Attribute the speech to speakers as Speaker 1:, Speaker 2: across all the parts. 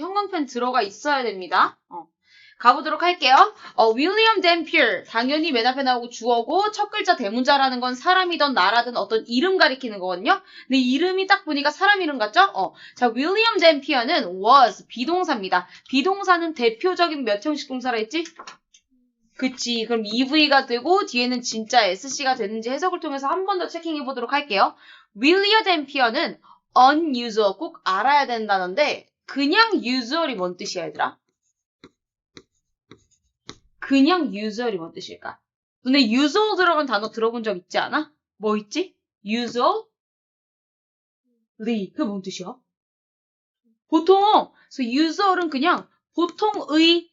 Speaker 1: 형광펜 들어가 있어야 됩니다. 가보도록 할게요. 윌리엄 댐피어. 당연히 맨 앞에 나오고 주어고 첫 글자 대문자라는 건 사람이든 나라든 어떤 이름 가리키는 거거든요. 근데 이름이 딱 보니까 사람 이름 같죠? 자, 윌리엄 댐피어는 was 비동사입니다. 비동사는 대표적인 몇 형식 동사라 했지? 그치. 그럼 EV가 되고 뒤에는 진짜 SC가 되는지 해석을 통해서 한 번 더 체킹해 보도록 할게요. 윌리엄 댐피어는 unusual 꼭 알아야 되는 단어인데 그냥 usual이 뭔 뜻이야 얘들아? 그냥 usual이 뭔 뜻일까? 근데 usual 들어간 단어 들어본 적 있지 않아? 뭐 있지? usually. 그게 뭔 뜻이야? 보통. 그래서 usual은 그냥 보통의,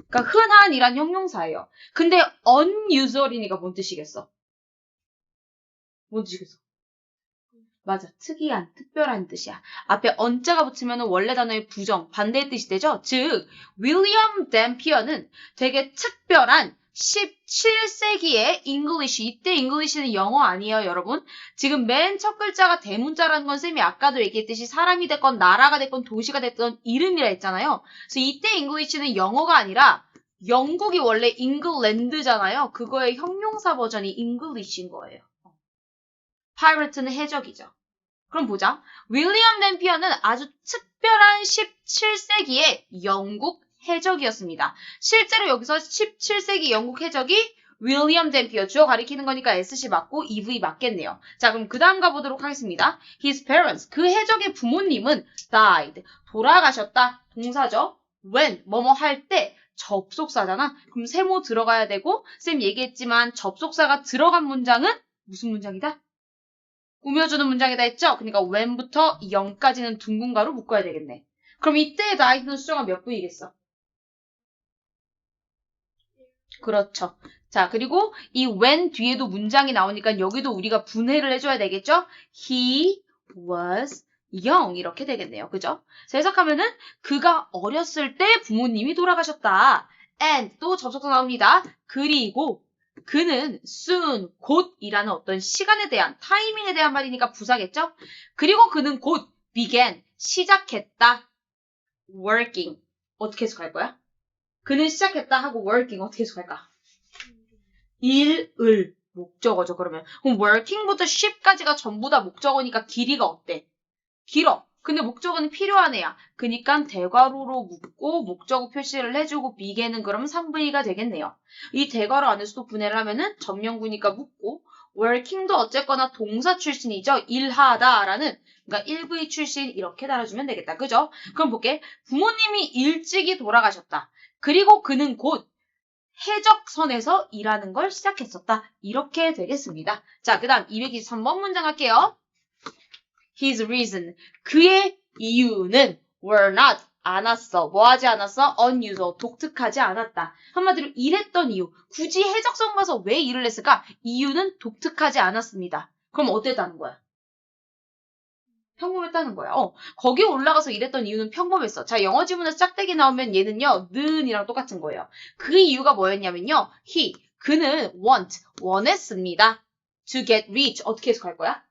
Speaker 1: 그러니까 흔한이란 형용사예요. 근데 unusual이니까 뭔 뜻이겠어? 뭔 뜻이겠어? 맞아. 특이한, 특별한 뜻이야. 앞에 on자가 붙으면 원래 단어의 부정, 반대의 뜻이 되죠? 즉, 윌리엄 댐피어는 되게 특별한 17세기의 English, 이때 English는 영어 아니에요, 여러분. 지금 맨 첫 글자가 대문자라는 건 쌤이 아까도 얘기했듯이 사람이 됐건 나라가 됐건 도시가 됐건 이름이라 했잖아요. 그래서 이때 English는 영어가 아니라 영국이 원래 잉글랜드잖아요. 그거의 형용사 버전이 English인 거예요. pirate는 해적이죠. 그럼 보자. 윌리엄 댐피어는 아주 특별한 17세기의 영국 해적이었습니다. 실제로 여기서 17세기 영국 해적이 윌리엄 댐피어, 주어 가리키는 거니까 SC 맞고 EV 맞겠네요. 자, 그럼 그 다음 가보도록 하겠습니다. His parents, 그 해적의 부모님은 died, 돌아가셨다. 동사죠. when, 뭐뭐 할 때, 접속사잖아. 그럼 세모 들어가야 되고, 쌤 얘기했지만 접속사가 들어간 문장은 무슨 문장이다? 꾸며주는 문장이다 했죠? 그러니까 when부터 0까지는 둥근 가로 묶어야 되겠네. 그럼 이때의 나이는 수정아 몇 분이겠어? 그렇죠. 자, 그리고 이 when 뒤에도 문장이 나오니까 여기도 우리가 분해를 해줘야 되겠죠? He was young 이렇게 되겠네요. 그죠? 자, 해석하면은 그가 어렸을 때 부모님이 돌아가셨다. and 또 접속사 나옵니다. 그리고 그는 soon, 곧이라는 어떤 시간에 대한, 타이밍에 대한 말이니까 부사겠죠? 그리고 그는 곧 began, 시작했다. working. 어떻게 해석할 거야? 그는 시작했다 하고 working 어떻게 해석할까? 일을 목적어죠, 그러면. 그럼 working부터 ship까지가 전부 다 목적어니까 길이가 어때? 길어. 근데 목적어는 필요한 애야. 그니까 대괄호로 묶고 목적어 표시를 해주고 begin은 그러면 3V가 되겠네요. 이 대괄호 안에서도 분해를 하면은 전명구니까 묶고 working도 어쨌거나 동사 출신이죠. 일하다라는 그러니까 1V 출신 이렇게 달아주면 되겠다. 그죠? 그럼 볼게. 부모님이 일찍이 돌아가셨다. 그리고 그는 곧 해적선에서 일하는 걸 시작했었다. 이렇게 되겠습니다. 자, 그 다음 223번 문장 할게요. His reason. 그의 이유는 were not. 않았어. 뭐 하지 않았어? unusual. 독특하지 않았다. 한마디로 일했던 이유. 굳이 해적선 가서 왜 일을 했을까? 이유는 독특하지 않았습니다. 그럼 어땠다는 거야? 평범했다는 거야. 거기 올라가서 일했던 이유는 평범했어. 자, 영어 지문에서 짝대기 나오면 얘는요, 는이랑 똑같은 거예요. 그 이유가 뭐였냐면요, 그는 원했습니다. to get rich. 어떻게 해석할 거야?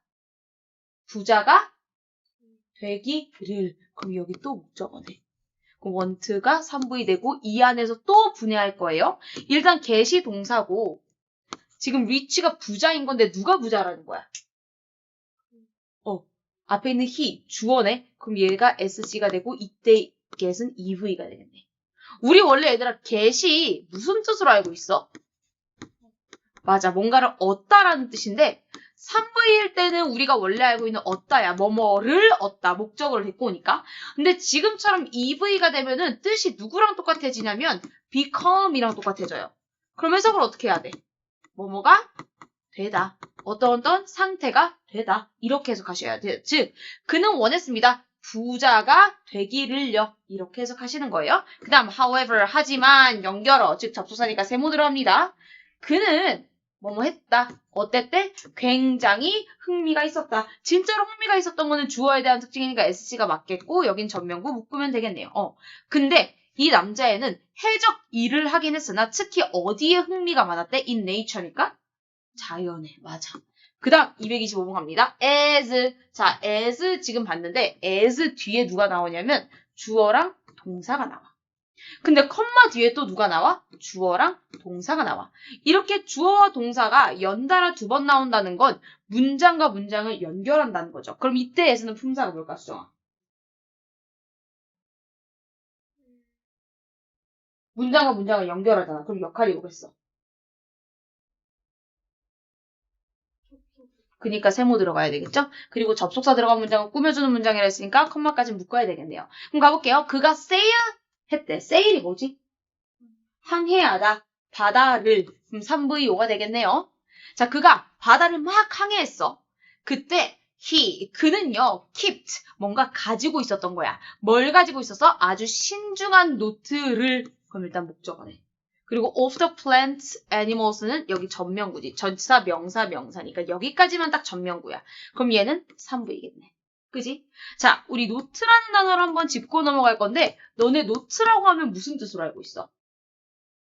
Speaker 1: 부자가 되기를. 그럼 여기 또 목적어네. 그럼 want가 3V 되고 이 안에서 또 분해할 거예요. 일단 get이 동사고 지금 rich가 부자인 건데 누가 부자라는 거야? 앞에 있는 he, 주어네. 그럼 얘가 SC가 되고 이때 get은 EV가 되겠네. 우리 원래 얘들아 get이 무슨 뜻으로 알고 있어? 맞아. 뭔가를 얻다라는 뜻인데 3V일 때는 우리가 원래 알고 있는 얻다야. 뭐뭐를 얻다. 목적어를 데리고 오니까. 근데 지금처럼 EV가 되면은 뜻이 누구랑 똑같아지냐면 become이랑 똑같아져요. 그럼 해석을 어떻게 해야 돼? 뭐뭐가 되다. 어떤 상태가 되다. 이렇게 해석하셔야 돼요. 즉, 그는 원했습니다. 부자가 되기를요. 이렇게 해석하시는 거예요. 그 다음, however, 하지만, 연결어, 즉 접속사니까 세모 들어갑니다. 그는 뭐뭐 했다. 어땠대? 굉장히 흥미가 있었다. 진짜로 흥미가 있었던 거는 주어에 대한 특징이니까 SC가 맞겠고 여긴 전명구 묶으면 되겠네요. 근데 이 남자애는 해적 일을 하긴 했으나 특히 어디에 흥미가 많았대? in nature니까 자연에. 맞아. 그 다음 225번 갑니다. as. 자, as 지금 봤는데 as 뒤에 누가 나오냐면 주어랑 동사가 나와. 근데 컴마 뒤에 또 누가 나와? 주어랑 동사가 나와. 이렇게 주어와 동사가 연달아 2번 나온다는 건 문장과 문장을 연결한다는 거죠. 그럼 이때 as는 품사가 뭘까, 수정아? 문장과 문장을 연결하잖아. 그럼 역할이 뭐겠어? 그러니까 세모 들어가야 되겠죠? 그리고 접속사 들어간 문장은 꾸며주는 문장이라 했으니까 컴마까지 묶어야 되겠네요. 그럼 가볼게요. 그가 sail 했대. sail이 뭐지? 항해하다. 바다를. 그럼 3VO가 되겠네요. 자, 그가 바다를 막 항해했어. 그때 그는요, kept, 뭔가 가지고 있었던 거야. 뭘 가지고 있어서? 아주 신중한 노트를, 그럼 일단 목적어네. 그리고 of the plants, animals는 여기 전명구지. 전치사, 명사, 명사니까 여기까지만 딱 전명구야. 그럼 얘는 3부이겠네. 그지? 자, 우리 노트라는 단어를 한번 짚고 넘어갈 건데 너네 노트라고 하면 무슨 뜻으로 알고 있어?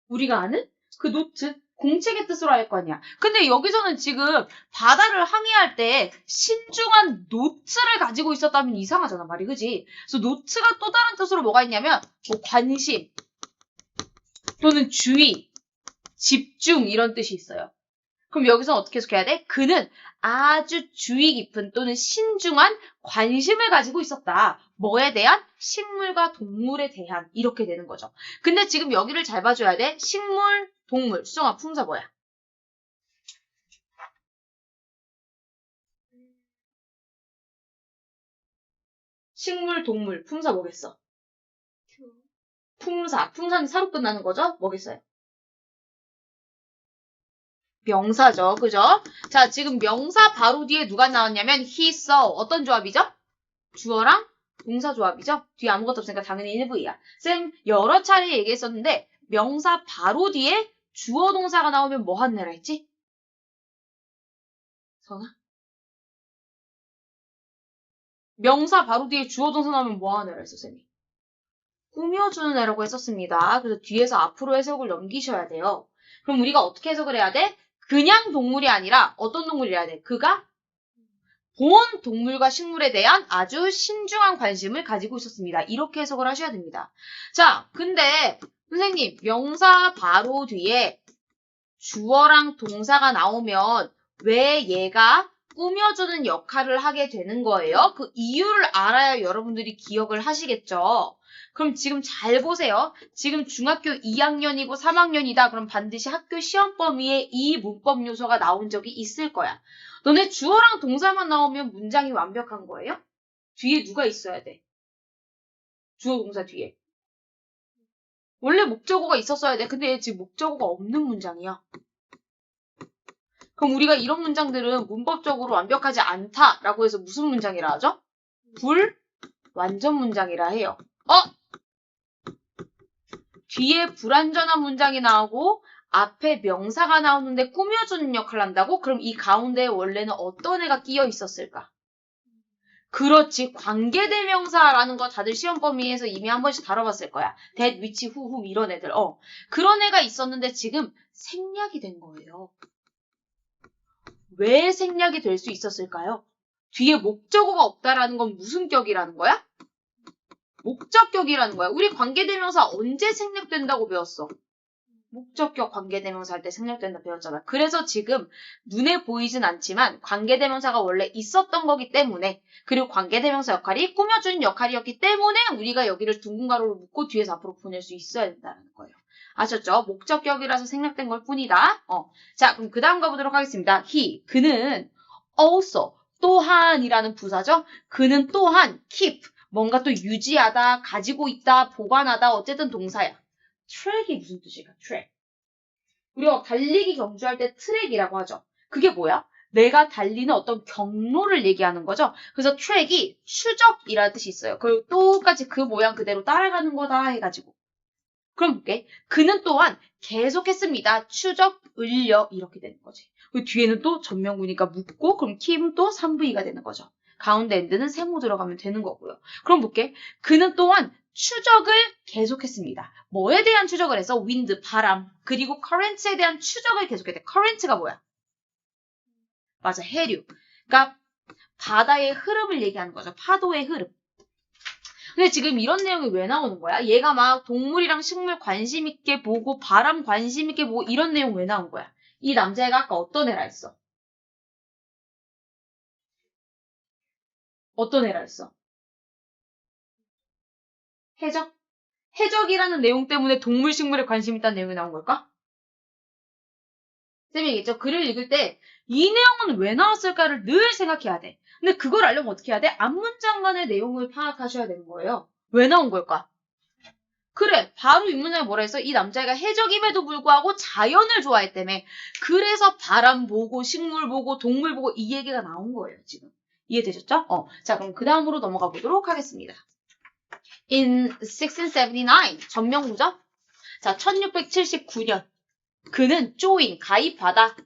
Speaker 1: 우리가 아는 그 노트, 공책의 뜻으로 알 거 아니야. 근데 여기서는 지금 바다를 항해할 때 신중한 노트를 가지고 있었다면 이상하잖아, 말이. 그지? 그래서 노트가 또 다른 뜻으로 뭐가 있냐면 뭐 관심 또는 주의, 집중 이런 뜻이 있어요. 그럼 여기서 어떻게 해석해야 돼? 그는 아주 주의 깊은 또는 신중한 관심을 가지고 있었다. 뭐에 대한? 식물과 동물에 대한. 이렇게 되는 거죠. 근데 지금 여기를 잘 봐줘야 돼. 식물, 동물. 수정아, 품사 뭐야? 식물, 동물. 품사 뭐겠어? 품사. 품사는 사로 끝나는 거죠? 뭐겠어요? 명사죠. 그죠? 자, 지금 명사 바로 뒤에 누가 나왔냐면 he saw. 어떤 조합이죠? 주어랑 동사 조합이죠? 뒤에 아무것도 없으니까 당연히 1V야. 쌤 여러 차례 얘기했었는데 명사 바로 뒤에 주어 동사가 나오면 뭐 하는 애라 했지? 선아? 명사 바로 뒤에 주어 동사 나오면 뭐 하는 애라 했어, 쌤이? 꾸며주는 애라고 했었습니다. 그래서 뒤에서 앞으로 해석을 넘기셔야 돼요. 그럼 우리가 어떻게 해석을 해야 돼? 그냥 동물이 아니라 어떤 동물이라 해야 돼? 그가 본 동물과 식물에 대한 아주 신중한 관심을 가지고 있었습니다. 이렇게 해석을 하셔야 됩니다. 자, 근데 선생님, 명사 바로 뒤에 주어랑 동사가 나오면 왜 얘가 꾸며주는 역할을 하게 되는 거예요? 그 이유를 알아야 여러분들이 기억을 하시겠죠? 그럼 지금 잘 보세요. 지금 중학교 2학년이고 3학년이다. 그럼 반드시 학교 시험 범위에 이 문법 요소가 나온 적이 있을 거야. 너네 주어랑 동사만 나오면 문장이 완벽한 거예요? 뒤에 누가 있어야 돼? 주어 동사 뒤에. 원래 목적어가 있었어야 돼. 근데 지금 목적어가 없는 문장이야. 그럼 우리가 이런 문장들은 문법적으로 완벽하지 않다라고 해서 무슨 문장이라 하죠? 불완전 문장이라 해요. 뒤에 불완전한 문장이 나오고 앞에 명사가 나오는데 꾸며주는 역할을 한다고? 그럼 이 가운데에 원래는 어떤 애가 끼어 있었을까? 그렇지. 관계대명사라는 거 다들 시험 범위에서 이미 한 번씩 다뤄봤을 거야. that, which, who, whom 이런 애들. 그런 애가 있었는데 지금 생략이 된 거예요. 왜 생략이 될 수 있었을까요? 뒤에 목적어가 없다라는 건 무슨 격이라는 거야? 목적격이라는 거야. 우리 관계대명사 언제 생략된다고 배웠어? 목적격 관계대명사 할 때 생략된다 배웠잖아. 그래서 지금 눈에 보이진 않지만 관계대명사가 원래 있었던 거기 때문에 그리고 관계대명사 역할이 꾸며주는 역할이었기 때문에 우리가 여기를 둥근 가로로 묶고 뒤에서 앞으로 보낼 수 있어야 된다는 거예요. 아셨죠? 목적격이라서 생략된 걸 뿐이다. 자, 그럼 그 다음 가보도록 하겠습니다. 그는 also, 또한이라는 부사죠. 그는 또한 keep, 뭔가 또 유지하다, 가지고 있다, 보관하다, 어쨌든 동사야. 트랙이 무슨 뜻일까? 트랙. 우리가 달리기 경주할 때 트랙이라고 하죠. 그게 뭐야? 내가 달리는 어떤 경로를 얘기하는 거죠. 그래서 트랙이 추적이라는 뜻이 있어요. 그리고 똑같이 그 모양 그대로 따라가는 거다 해가지고. 그럼 볼게. 그는 또한 계속했습니다. 추적, 을려 이렇게 되는 거지. 그리고 뒤에는 또 전명구니까 묻고 그럼 keep은 또 3V가 되는 거죠. 가운데 엔드는 세모 들어가면 되는 거고요. 그럼 볼게. 그는 또한 추적을 계속했습니다. 뭐에 대한 추적을 해서? wind, 바람, 그리고 currents에 대한 추적을 계속했대. current가 뭐야? 맞아, 해류. 그러니까 바다의 흐름을 얘기하는 거죠. 파도의 흐름. 근데 지금 이런 내용이 왜 나오는 거야? 얘가 막 동물이랑 식물 관심 있게 보고 바람 관심 있게 보고 이런 내용 왜 나온 거야? 이 남자애가 아까 어떤 애라 했어? 어떤 애라 했어? 해적? 해적이라는 내용 때문에 동물 식물에 관심 있다는 내용이 나온 걸까? 쌤이 얘기했죠. 글을 읽을 때 이 내용은 왜 나왔을까를 늘 생각해야 돼. 근데 그걸 알려면 어떻게 해야 돼? 앞문장 간의 내용을 파악하셔야 되는 거예요. 왜 나온 걸까? 그래, 바로 윗문장에 뭐라 했어? 이 남자애가 해적임에도 불구하고 자연을 좋아했다며. 그래서 바람 보고 식물 보고 동물 보고 이 얘기가 나온 거예요, 지금. 이해되셨죠? 자, 그럼 그 다음으로 넘어가 보도록 하겠습니다. In 1679, 전명구죠? 자, 1679년. 그는 join,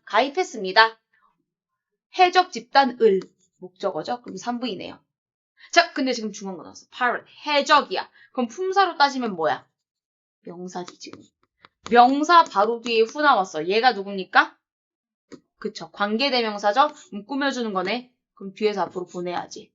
Speaker 1: 가입했습니다. 해적 집단 을, 목적어죠? 그럼 3부이네요. 자, 근데 지금 중요한 거 나왔어. pirate, 해적이야. 그럼 품사로 따지면 뭐야? 명사지, 지금. 명사 바로 뒤에 후 나왔어. 얘가 누굽니까? 그쵸. 관계대명사죠? 꾸며주는 거네. 그럼 뒤에서 앞으로 보내야지.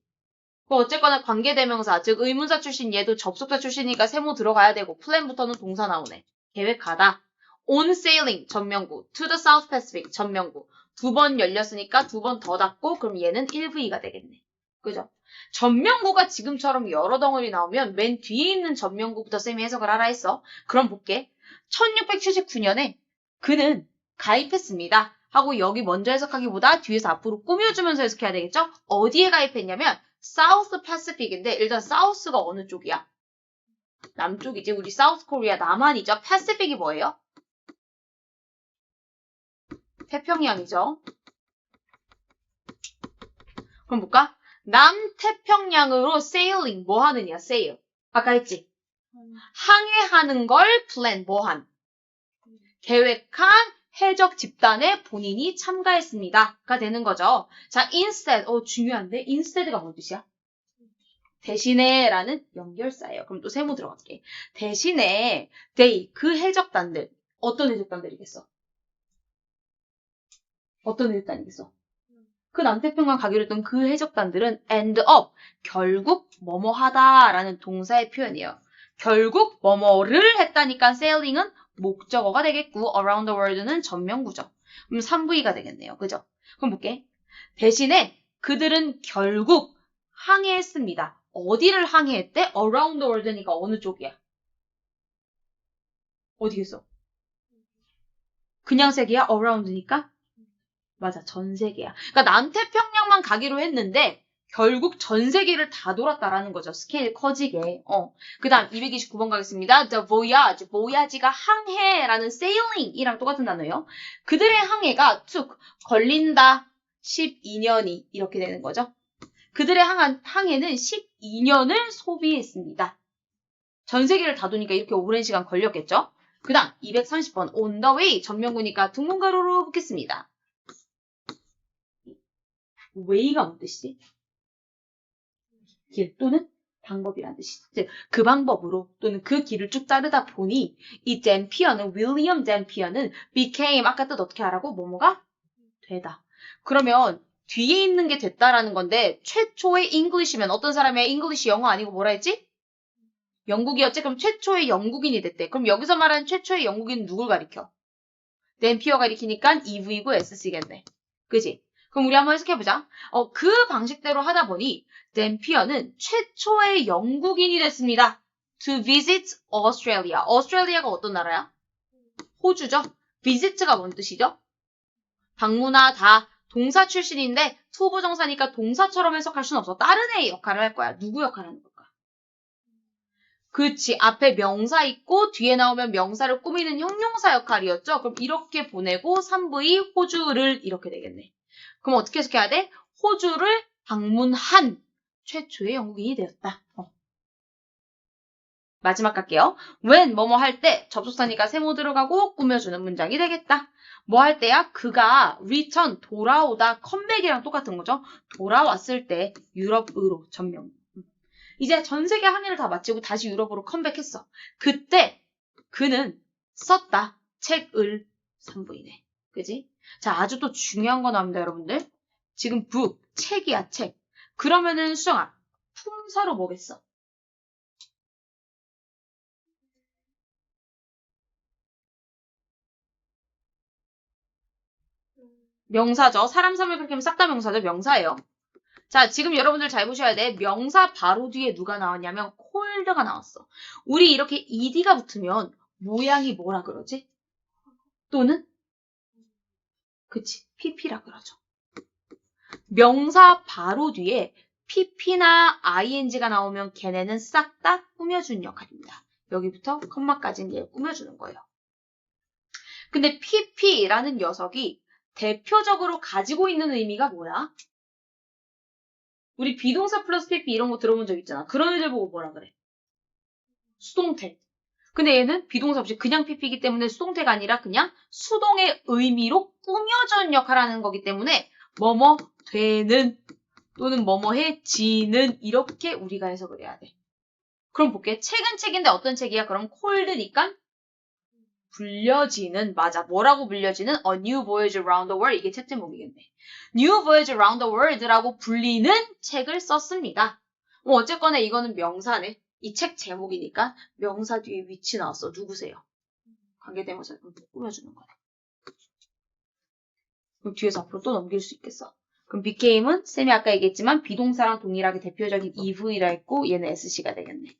Speaker 1: 어쨌거나 관계대명사, 즉 의문사 출신 얘도 접속사 출신이니까 세모 들어가야 되고 플랜부터는 동사 나오네. 계획하다. On sailing, 전명구. To the South Pacific, 전명구. 2번 열렸으니까 2번 더 닫고 그럼 얘는 1V가 되겠네. 그죠? 전명구가 지금처럼 여러 덩어리 나오면 맨 뒤에 있는 전명구부터 쌤이 해석을 하라 했어. 그럼 볼게. 1679년에 그는 가입했습니다. 하고 여기 먼저 해석하기보다 뒤에서 앞으로 꾸며주면서 해석해야 되겠죠? 어디에 가입했냐면 사우스 패시픽인데 일단 사우스가 어느 쪽이야? 남쪽이지. 우리 사우스 코리아 남한이죠. 패시픽이 뭐예요? 태평양이죠. 그럼 볼까? 남태평양으로 sailing 뭐 하느냐? sail. 아까 했지? 항해하는 걸 plan 뭐한? 계획한 해적 집단에 본인이 참가했습니다가 되는 거죠. 자, instead. 중요한데 instead가 뭔 뜻이야? 대신에 라는 연결사예요. 그럼 또 세모 들어갈게. 대신에 they, 그 해적단들. 어떤 해적단들이겠어? 어떤 해적단이겠어? 그 남태평양 가기로 했던 그 해적단들은 end up, 결국 뭐뭐 하다라는 동사의 표현이에요. 결국 뭐뭐를 했다니까 sailing은 목적어가 되겠고 around the world는 전명구죠. 그럼 3V가 되겠네요. 그죠? 그럼 볼게. 대신에 그들은 결국 항해했습니다. 어디를 항해했대? around the world니까 어느 쪽이야? 어디겠어? 그냥 세계야? around니까? 맞아, 전 세계야. 그러니까 남태평양만 가기로 했는데 결국 전 세계를 다 돌았다라는 거죠. 스케일 커지게. 그 다음 229번 가겠습니다. The voyage, voyage가 항해라는 sailing이랑 똑같은 단어예요. 그들의 항해가 took, 걸린다, 12년이 이렇게 되는 거죠. 그들의 항해는 12년을 소비했습니다. 전 세계를 다 도니까 이렇게 오랜 시간 걸렸겠죠. 그 다음 230번 on the way, 전명구니까 둥근가로로 붙겠습니다. way가 뭔 뜻이지? 길 또는 방법이라는 뜻이지. 즉, 그 방법으로 또는 그 길을 쭉 따르다 보니 이 댐피어는 윌리엄 댐피어는 became 아까 뜻 어떻게 하라고? 뭐뭐가 되다. 그러면 뒤에 있는 게 됐다라는 건데 최초의 English면 어떤 사람의 English 영어 아니고 뭐라 했지? 영국이었지? 그럼 최초의 영국인이 됐대. 그럼 여기서 말하는 최초의 영국인은 누굴 가리켜? 댐피어 가리키니까 EV고 SC겠네. 그지? 그럼 우리 한번 해석해보자. 그 방식대로 하다 보니 댐피어는 최초의 영국인이 됐습니다. To visit Australia. Australia가 어떤 나라야? 호주죠? visit가 뭔 뜻이죠? 방문하다. 동사 출신인데 투부정사니까 동사처럼 해석할 수는 없어. 다른 애의 역할을 할 거야. 누구 역할을 하는 걸까? 그치. 앞에 명사 있고 뒤에 나오면 명사를 꾸미는 형용사 역할이었죠. 그럼 이렇게 보내고 3부의 호주를 이렇게 되겠네. 그럼 어떻게 해석해야 돼? 호주를 방문한 최초의 영국인이 되었다. 마지막 갈게요. when 뭐뭐 할 때 접속사니까 세모 들어가고 꾸며주는 문장이 되겠다. 뭐 할 때야? 그가 return 돌아오다 컴백이랑 똑같은 거죠. 돌아왔을 때 유럽으로 전명. 이제 전 세계 항해를 다 마치고 다시 유럽으로 컴백했어. 그때 그는 썼다. 책을 3부이네. 그지? 자, 아주 또 중요한 거 나옵니다, 여러분들. 지금 book, 책이야, 책. 그러면은 수정아, 품사로 뭐겠어? 명사죠. 사람, 사물 그렇게 하면 싹 다 명사죠. 명사예요. 자, 지금 여러분들 잘 보셔야 돼. 명사 바로 뒤에 누가 나왔냐면 cold가 나왔어. 우리 이렇게 ed가 붙으면 모양이 뭐라 그러지? 또는? 그치, pp라 그러죠. 명사 바로 뒤에 pp나 ing가 나오면 걔네는 싹 다 꾸며준 역할입니다. 여기부터 컴마까지는 얘 꾸며주는 거예요. 근데 pp라는 녀석이 대표적으로 가지고 있는 의미가 뭐야? 우리 비동사 플러스 pp 이런 거 들어본 적 있잖아. 그런 애들 보고 뭐라 그래? 수동태. 근데 얘는 비동사 없이 그냥 pp이기 때문에 수동태가 아니라 그냥 수동의 의미로 꾸며준 역할을 하는 거기 때문에 뭐뭐 되는 또는 뭐뭐 해지는 이렇게 우리가 해석을 해야 돼. 그럼 볼게. 책은 책인데 어떤 책이야? 그럼 cold니까 불려지는, 맞아. 뭐라고 불려지는? A New Voyage Around the World. 이게 책 제목이겠네. New Voyage Around the World라고 불리는 책을 썼습니다. 뭐 어쨌거나 이거는 명사네. 이 책 제목이니까 명사 뒤에 위치 나왔어. 누구세요? 관계대명사 꾸며주는 거네. 그럼 뒤에서 앞으로 또 넘길 수 있겠어. 그럼 became은 쌤이 아까 얘기했지만 비동사랑 동일하게 대표적인 EV라 했고 얘는 SC가 되겠네.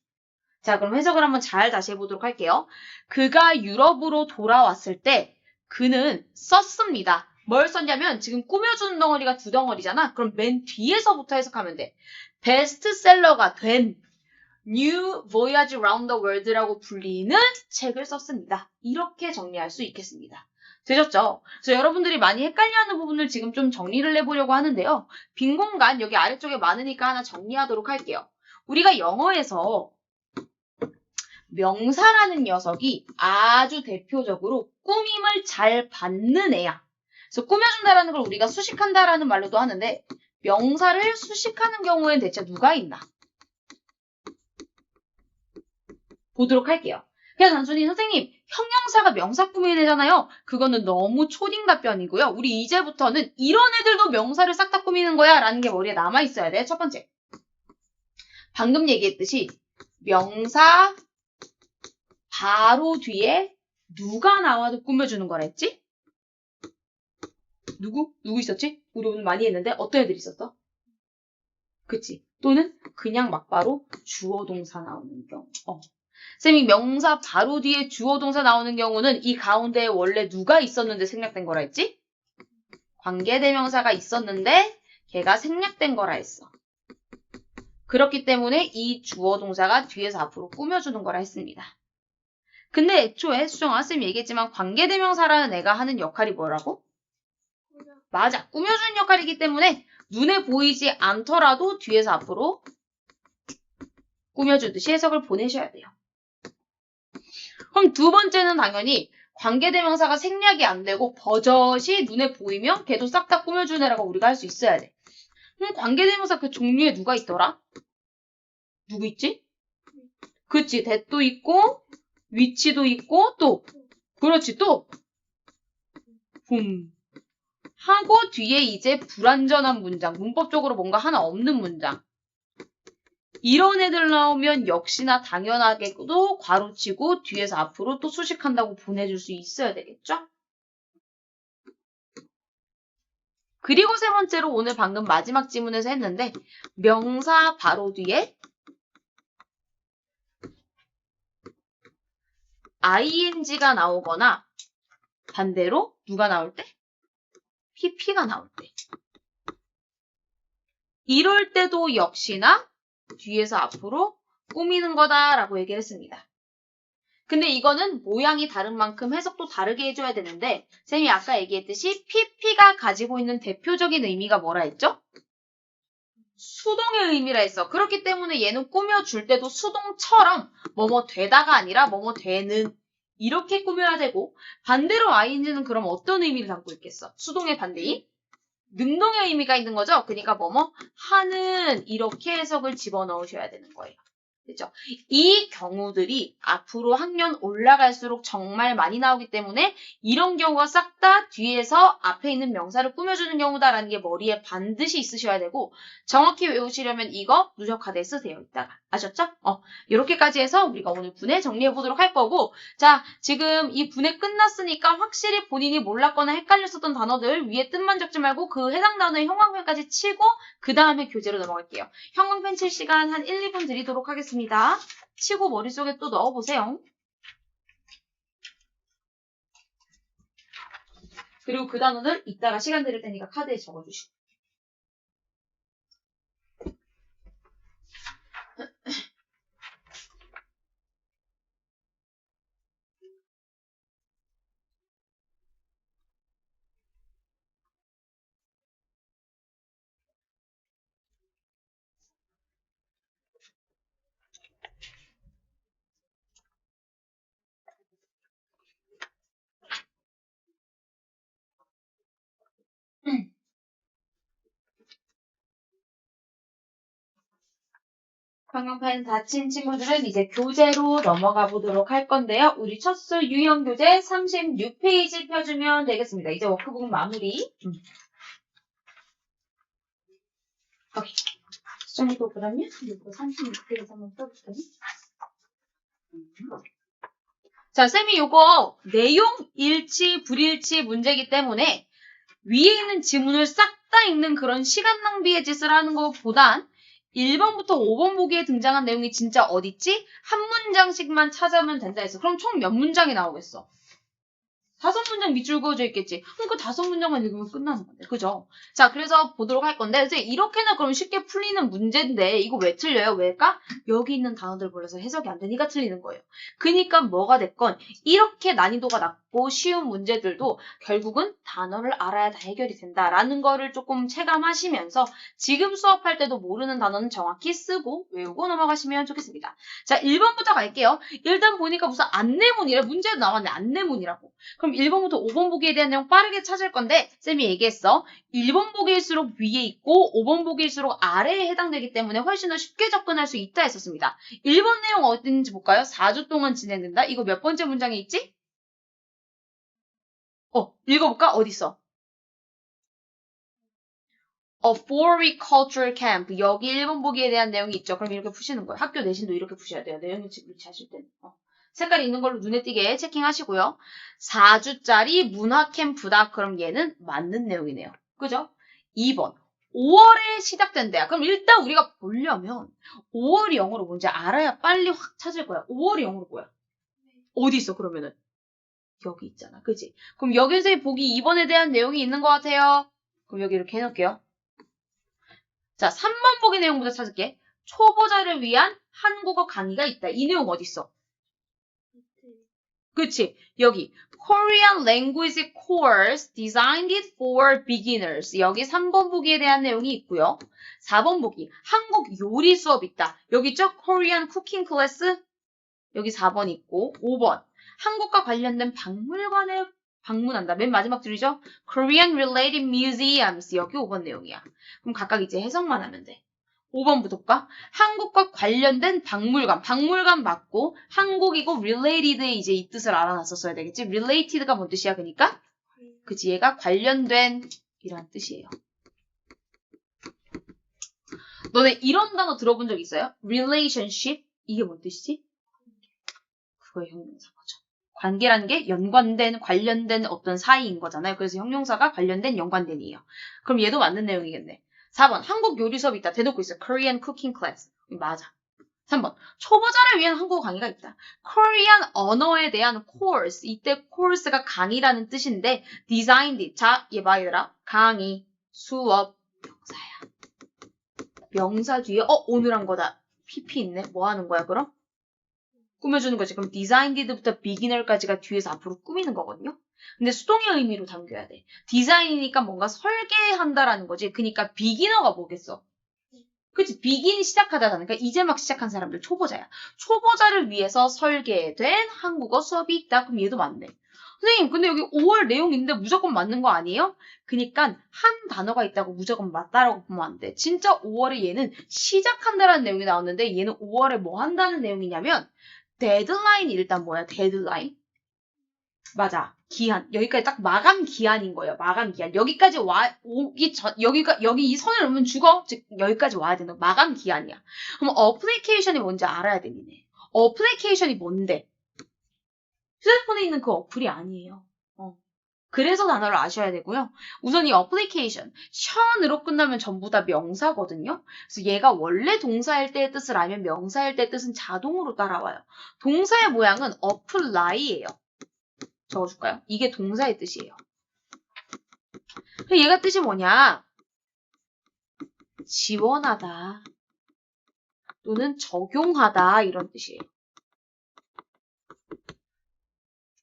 Speaker 1: 자, 그럼 해석을 한번 잘 다시 해보도록 할게요. 그가 유럽으로 돌아왔을 때 그는 썼습니다. 뭘 썼냐면 지금 꾸며주는 덩어리가 두 덩어리잖아. 그럼 맨 뒤에서부터 해석하면 돼. 베스트셀러가 된 New Voyage Around the World라고 불리는 책을 썼습니다. 이렇게 정리할 수 있겠습니다. 되셨죠? 그래서 여러분들이 많이 헷갈려하는 부분을 지금 좀 정리를 해보려고 하는데요. 빈 공간 여기 아래쪽에 많으니까 하나 정리하도록 할게요. 우리가 영어에서 명사라는 녀석이 아주 대표적으로 꾸밈을 잘 받는 애야. 그래서 꾸며준다라는 걸 우리가 수식한다라는 말로도 하는데 명사를 수식하는 경우엔 대체 누가 있나? 보도록 할게요. 그냥 단순히 선생님 형용사가 명사 꾸미내잖아요. 그거는 너무 초딩 답변이고요. 우리 이제부터는 이런 애들도 명사를 싹 다 꾸미는 거야 라는 게 머리에 남아있어야 돼. 첫 번째. 방금 얘기했듯이 명사 바로 뒤에 누가 나와도 꾸며주는 거라 했지? 누구 있었지? 우리 오늘 많이 했는데 어떤 애들이 있었어? 그치? 또는 그냥 막바로 주어 동사 나오는 경우. 쌤이 명사 바로 뒤에 주어 동사 나오는 경우는 이 가운데에 원래 누가 있었는데 생략된 거라 했지? 관계대명사가 있었는데 걔가 생략된 거라 했어. 그렇기 때문에 이 주어 동사가 뒤에서 앞으로 꾸며주는 거라 했습니다. 근데 애초에 수정아 쌤이 얘기했지만 관계대명사라는 애가 하는 역할이 뭐라고? 맞아. 꾸며주는 역할이기 때문에 눈에 보이지 않더라도 뒤에서 앞으로 꾸며주듯이 해석을 보내셔야 돼요. 그럼 두 번째는 당연히 관계대명사가 생략이 안 되고 버젓이 눈에 보이면 걔도 싹 다 꾸며주는 애라고 우리가 할 수 있어야 돼. 그럼 관계대명사 그 종류에 누가 있더라? 누구 있지? 그치. that도 있고 위치도 있고 또 그렇지 또 하고 뒤에 이제 불완전한 문장, 문법적으로 뭔가 하나 없는 문장. 이런 애들 나오면 역시나 당연하게도 괄호치고 뒤에서 앞으로 또 수식한다고 보내줄 수 있어야 되겠죠? 그리고 세 번째로 오늘 방금 마지막 지문에서 했는데 명사 바로 뒤에 ing가 나오거나 반대로 누가 나올 때? pp가 나올 때. 이럴 때도 역시나 뒤에서 앞으로 꾸미는 거다라고 얘기를 했습니다. 근데 이거는 모양이 다른 만큼 해석도 다르게 해줘야 되는데 쌤이 아까 얘기했듯이 pp가 가지고 있는 대표적인 의미가 뭐라 했죠? 수동의 의미라 했어. 그렇기 때문에 얘는 꾸며줄 때도 수동처럼 뭐뭐 되다가 아니라 뭐뭐 되는 이렇게 꾸며야 되고 반대로 ing는 그럼 어떤 의미를 담고 있겠어? 수동의 반대인? 능동의 의미가 있는 거죠? 그러니까 뭐뭐 하는 이렇게 해석을 집어넣으셔야 되는 거예요. 됐죠? 이 경우들이 앞으로 학년 올라갈수록 정말 많이 나오기 때문에 이런 경우가 싹 다 뒤에서 앞에 있는 명사를 꾸며주는 경우다라는 게 머리에 반드시 있으셔야 되고 정확히 외우시려면 이거 누적하되 쓰세요. 이따가. 아셨죠? 이렇게까지 해서 우리가 오늘 분해 정리해 보도록 할 거고 자, 지금 이 분해 끝났으니까 확실히 본인이 몰랐거나 헷갈렸었던 단어들 위에 뜻만 적지 말고 그 해당 단어의 형광펜까지 치고 그 다음에 교재로 넘어갈게요. 형광펜 칠 시간 한 1, 2분 드리도록 하겠습니다. 치고 머릿속에 또 넣어보세요. 그리고 그 단어는 이따가 시간 드릴 테니까 카드에 적어주시고. 형광펜 다친 친구들은 이제 교재로 넘어가 보도록 할 건데요. 우리 첫 수 유형 교재 36페이지 펴주면 되겠습니다. 이제 워크북 마무리. 오케이. 수정도 그러면 이거 36페이지 한번 써볼까요? 자, 쌤이 요거 내용 일치, 불일치 문제이기 때문에 위에 있는 지문을 싹 다 읽는 그런 시간 낭비의 짓을 하는 것보단 1번부터 5번 보기에 등장한 내용이 진짜 어딨지? 한 문장씩만 찾으면 된다 했어. 그럼 총 몇 문장이 나오겠어? 5문장 밑줄 그어져 있겠지. 그러니까 5문장만 읽으면 끝나는 건데. 그죠? 자, 그래서 보도록 할 건데, 이제 이렇게는 그럼 쉽게 풀리는 문제인데, 이거 왜 틀려요? 왜일까? 여기 있는 단어들 골라서 해석이 안 되니까 틀리는 거예요. 그니까 뭐가 됐건, 이렇게 난이도가 낮고 쉬운 문제들도 결국은 단어를 알아야 다 해결이 된다라는 거를 조금 체감하시면서, 지금 수업할 때도 모르는 단어는 정확히 쓰고 외우고 넘어가시면 좋겠습니다. 자, 1번부터 갈게요. 일단 보니까 무슨 안내문이래. 문제도 나왔네. 안내문이라고. 그럼 1번부터 5번 보기에 대한 내용 빠르게 찾을 건데 쌤이 얘기했어. 1번 보기일수록 위에 있고 5번 보기일수록 아래에 해당되기 때문에 훨씬 더 쉽게 접근할 수 있다 했었습니다. 1번 내용 어디 있는지 볼까요? 4주 동안 진행된다. 이거 몇 번째 문장에 있지? 읽어볼까? 어디 있어? A 4-week cultural camp. 여기 1번 보기에 대한 내용이 있죠. 그럼 이렇게 푸시는 거예요. 학교 내신도 이렇게 푸셔야 돼요. 내용일치 하실 때는. 색깔이 있는 걸로 눈에 띄게 체킹하시고요. 4주짜리 문화 캠프다. 그럼 얘는 맞는 내용이네요. 그죠? 2번. 5월에 시작된대요. 그럼 일단 우리가 보려면 5월이 영어로 뭔지 알아야 빨리 확 찾을 거야. 5월이 영어로 뭐야? 어디 있어 그러면은? 여기 있잖아. 그지? 그럼 여기서 보기 2번에 대한 내용이 있는 것 같아요. 그럼 여기 이렇게 해놓을게요. 자, 3번 보기 내용부터 찾을게. 초보자를 위한 한국어 강의가 있다. 이 내용 어디 있어? 그치? 여기 Korean Language Course Designed for Beginners. 여기 3번 보기에 대한 내용이 있고요. 4번 보기 한국 요리 수업 있다. 여기 있죠? Korean Cooking Class. 여기 4번 있고 5번 한국과 관련된 박물관에 방문한다. 맨 마지막 줄이죠? Korean Related Museums. 여기 5번 내용이야. 그럼 각각 이제 해석만 하면 돼. 5번부터 볼까? 한국과 관련된 박물관. 박물관 맞고 한국이고 related에 이제 이 뜻을 알아놨었어야 되겠지? related가 뭔 뜻이야? 그러니까? 그치? 얘가 관련된 이란 뜻이에요. 너네 이런 단어 들어본 적 있어요? relationship? 이게 뭔 뜻이지? 그거의 형용사 거죠. 관계라는 게 연관된, 관련된 어떤 사이인 거잖아요. 그래서 형용사가 관련된, 연관된이에요. 그럼 얘도 맞는 내용이겠네. 4번 한국 요리 수업이 있다. 대놓고 있어. Korean Cooking Class. 맞아. 3번 초보자를 위한 한국어 강의가 있다. Korean 언어에 대한 course. 이때 course가 강의라는 뜻인데 designed. 자, 얘 봐 얘들아. 강의, 수업, 명사야. 명사 뒤에 오늘 한 거다. PP 있네. 뭐 하는 거야 그럼? 꾸며주는 거지. 그럼 designed부터 beginner까지가 뒤에서 앞으로 꾸미는 거거든요. 근데 수동의 의미로 담겨야 돼. 디자인이니까 뭔가 설계한다라는 거지. 그러니까 비기너가 뭐겠어? 그치? 비긴이 시작하다라는 그러니까 이제 막 시작한 사람들 초보자야. 초보자를 위해서 설계된 한국어 수업이 있다. 그럼 얘도 맞네. 선생님, 근데 여기 5월 내용 있는데 무조건 맞는 거 아니에요? 그니까 한 단어가 있다고 무조건 맞다라고 보면 안 돼. 진짜 5월에 얘는 시작한다라는 내용이 나왔는데 얘는 5월에 뭐 한다는 내용이냐면 데드라인이 일단 뭐야? 데드라인? 맞아. 기한. 여기까지 딱 마감 기한인 거예요. 마감 기한. 여기까지 오기 전, 여기 이 선을 넘으면 죽어. 즉, 여기까지 와야 되는 마감 기한이야. 그럼 어플리케이션이 뭔지 알아야 되니네. 어플리케이션이 뭔데? 휴대폰에 있는 그 어플이 아니에요. 그래서 단어를 아셔야 되고요. 우선 이 어플리케이션, 션으로 끝나면 전부 다 명사거든요. 그래서 얘가 원래 동사일 때의 뜻을 알면 명사일 때의 뜻은 자동으로 따라와요. 동사의 모양은 apply예요. 적어줄까요? 이게 동사의 뜻이에요. 얘가 뜻이 뭐냐? 지원하다 또는 적용하다 이런 뜻이에요.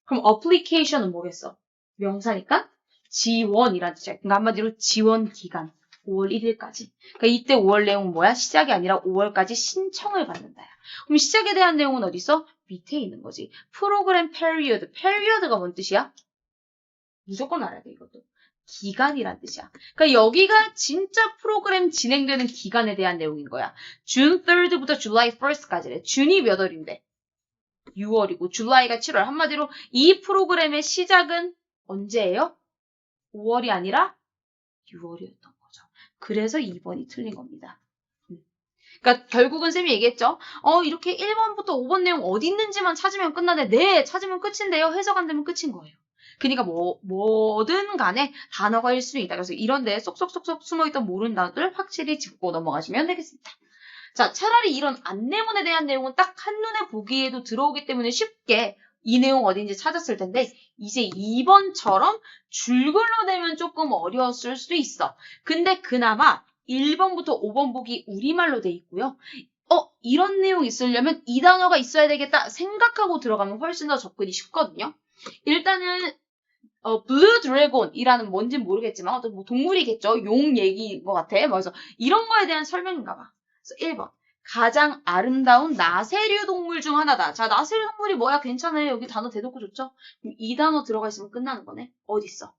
Speaker 1: 그럼 application은 뭐겠어? 명사니까 지원이라는 뜻이야. 그러니까 한마디로 지원 기간 5월 1일까지. 그러니까 이때 5월 내용은 뭐야? 시작이 아니라 5월까지 신청을 받는다야. 그럼 시작에 대한 내용은 어디 있어? 밑에 있는 거지. 프로그램 period. period가 뭔 뜻이야? 무조건 알아야 돼 이것도. 기간이란 뜻이야. 그러니까 여기가 진짜 프로그램 진행되는 기간에 대한 내용인 거야. June 3rd부터 July 1st까지래. 준이 몇 월인데? 6월이고 줄라이가 7월. 한마디로 이 프로그램의 시작은 언제예요? 5월이 아니라 6월이었던 거죠. 그래서 2번이 틀린 겁니다. 그러니까 결국은 쌤이 얘기했죠. 이렇게 1번부터 5번 내용 어디 있는지만 찾으면 끝나네. 네, 찾으면 끝인데요. 해석 안 되면 끝인 거예요. 그러니까 뭐든 간에 단어가 1순위 있다. 그래서 이런 데에 쏙쏙쏙쏙 숨어있던 모르는 단어들 확실히 짚고 넘어가시면 되겠습니다. 자, 차라리 이런 안내문에 대한 내용은 딱 한눈에 보기에도 들어오기 때문에 쉽게 이 내용 어딘지 찾았을 텐데 이제 2번처럼 줄글로 되면 조금 어려웠을 수도 있어. 근데 그나마 1번부터 5번 보기 우리말로 돼 있고요. 이런 내용 있으려면 이 단어가 있어야 되겠다 생각하고 들어가면 훨씬 더 접근이 쉽거든요. 일단은 블루 드래곤이라는 뭔지는 모르겠지만 어떤 뭐 동물이겠죠. 용 얘기인 것 같아. 그래서 이런 거에 대한 설명인가 봐. 그래서 1번. 가장 아름다운 나세류 동물 중 하나다. 자, 나세류 동물이 뭐야? 괜찮아요. 여기 단어 대놓고 좋죠? 이 단어 들어가 있으면 끝나는 거네. 어디 있어?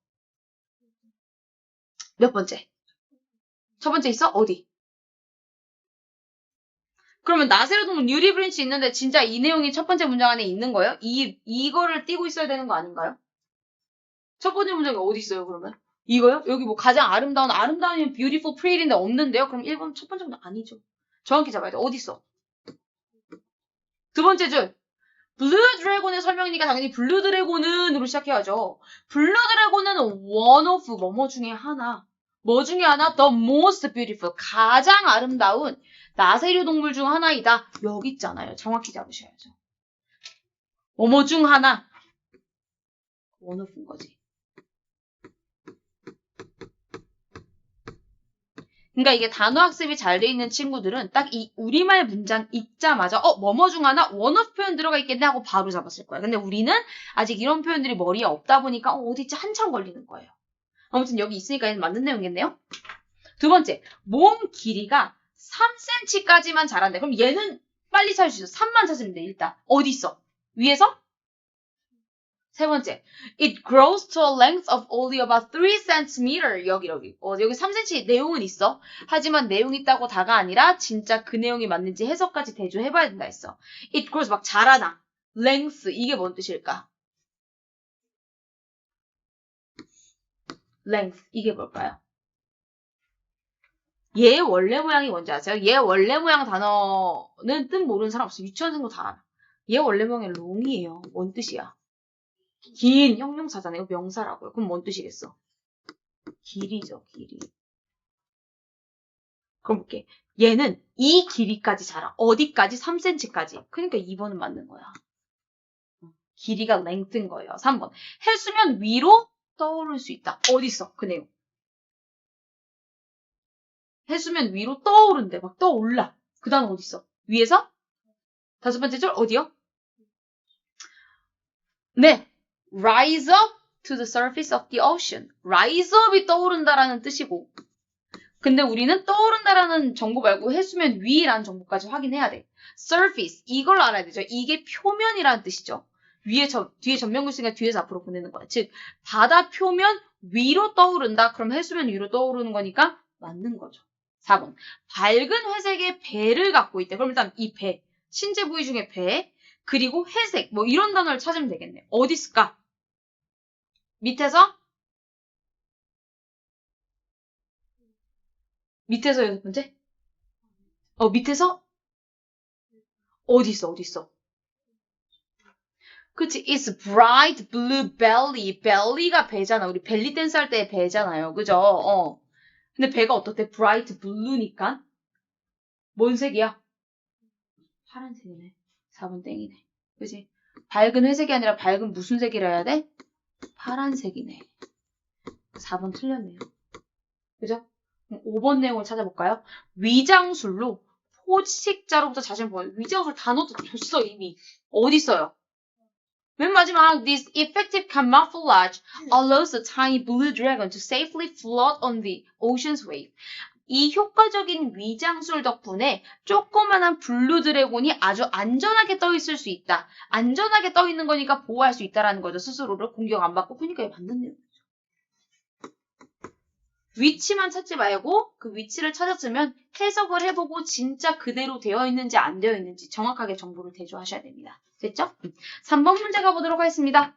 Speaker 1: 몇 번째? 첫 번째 있어? 어디? 그러면 나세류 동물 뉴리 브랜치 있는데 진짜 이 내용이 첫 번째 문장 안에 있는 거예요? 이거를 띄고 있어야 되는 거 아닌가요? 첫 번째 문장이 어디 있어요, 그러면? 이거요? 여기 뭐 가장 아름다운이면 beautiful, pretty인데 없는데요? 그럼 1번 첫 번째 문장 아니죠. 정확히 잡아야 돼. 어디 있어? 두 번째 줄. 블루 드래곤의 설명이니까 당연히 블루 드래곤은으로 시작해야죠. 블루 드래곤은 one of 뭐뭐 중에 하나. 뭐 중에 하나? The most beautiful. 가장 아름다운 나세류 동물 중 하나이다. 여기 있잖아요. 정확히 잡으셔야죠. 뭐뭐 중 하나. one of인 거지. 그러니까 이게 단어 학습이 잘 돼 있는 친구들은 딱 이 우리말 문장 읽자마자 뭐뭐 중 하나 원어프 표현 들어가 있겠네 하고 바로 잡았을 거야. 근데 우리는 아직 이런 표현들이 머리에 없다 보니까 어디 있지 한참 걸리는 거예요. 아무튼 여기 있으니까 얘는 맞는 내용이겠네요. 두 번째, 몸 길이가 3cm까지만 자란대. 그럼 얘는 빨리 찾을 수 있어. 3만 찾으면 돼. 일단 어디 있어? 위에서? 세 번째, it grows to a length of only about 3cm. 여기 3cm 내용은 있어. 하지만 내용 있다고 다가 아니라 진짜 그 내용이 맞는지 해석까지 대조해봐야 된다 했어. it grows 막 자라나. length 이게 뭔 뜻일까? length 이게 뭘까요? 얘 원래 모양이 뭔지 아세요? 얘 원래 모양 단어는 뜻 모르는 사람 없어. 유치원생도 다 알아. 얘 원래 모양이 long이에요. 뭔 뜻이야? 긴 형용사잖아요. 명사라고요. 그럼 뭔 뜻이겠어? 길이죠, 길이. 그럼 볼게. 얘는 이 길이까지 자라. 어디까지? 3cm까지. 그러니까 2번은 맞는 거야. 길이가 length인 거예요. 3번. 해수면 위로 떠오를 수 있다. 어디 있어? 그 내용. 해수면 위로 떠오른대. 막 떠올라. 그 다음 어디 있어? 위에서? 다섯 번째 줄 어디요? 네. Rise up to the surface of the ocean. Rise up이 떠오른다라는 뜻이고 근데 우리는 떠오른다라는 정보 말고 해수면 위라는 정보까지 확인해야 돼. surface 이걸 알아야 되죠. 이게 표면이라는 뜻이죠. 뒤에 전면글씨가 뒤에서 앞으로 보내는 거야. 즉 바다 표면 위로 떠오른다. 그럼 해수면 위로 떠오르는 거니까 맞는 거죠. 4번. 밝은 회색의 배를 갖고 있대. 그럼 일단 이 배, 신체 부위 중에 배, 그리고 회색, 뭐 이런 단어를 찾으면 되겠네. 어디 있을까? 밑에서 6번째? 밑에서 어디 있어? 그치? It's bright blue belly. belly가 배잖아. 우리 벨리 댄스 할 때 배잖아요. 그죠? 근데 배가 어떻대? bright blue니까. 뭔 색이야? 파란색이네. 4번 땡이네. 그치? 밝은 회색이 아니라 밝은 무슨 색이라 해야 돼? 파란색이네. 4번 틀렸네요. 그죠? 5번 내용을 찾아볼까요? 위장술로 포식자로부터 자신을 보호하는 위장술 단어도 줬어 이미. 어디 있어요? 맨 마지막 This effective camouflage allows the tiny blue dragon to safely float on the ocean's wave. 이 효과적인 위장술 덕분에 조그만한 블루 드래곤이 아주 안전하게 떠 있을 수 있다. 안전하게 떠 있는 거니까 보호할 수 있다라는 거죠. 스스로를 공격 안 받고. 그러니까 맞는 내용이죠. 위치만 찾지 말고 그 위치를 찾았으면 해석을 해보고 진짜 그대로 되어 있는지 안 되어 있는지 정확하게 정보를 대조하셔야 됩니다. 됐죠? 3번 문제 가보도록 하겠습니다.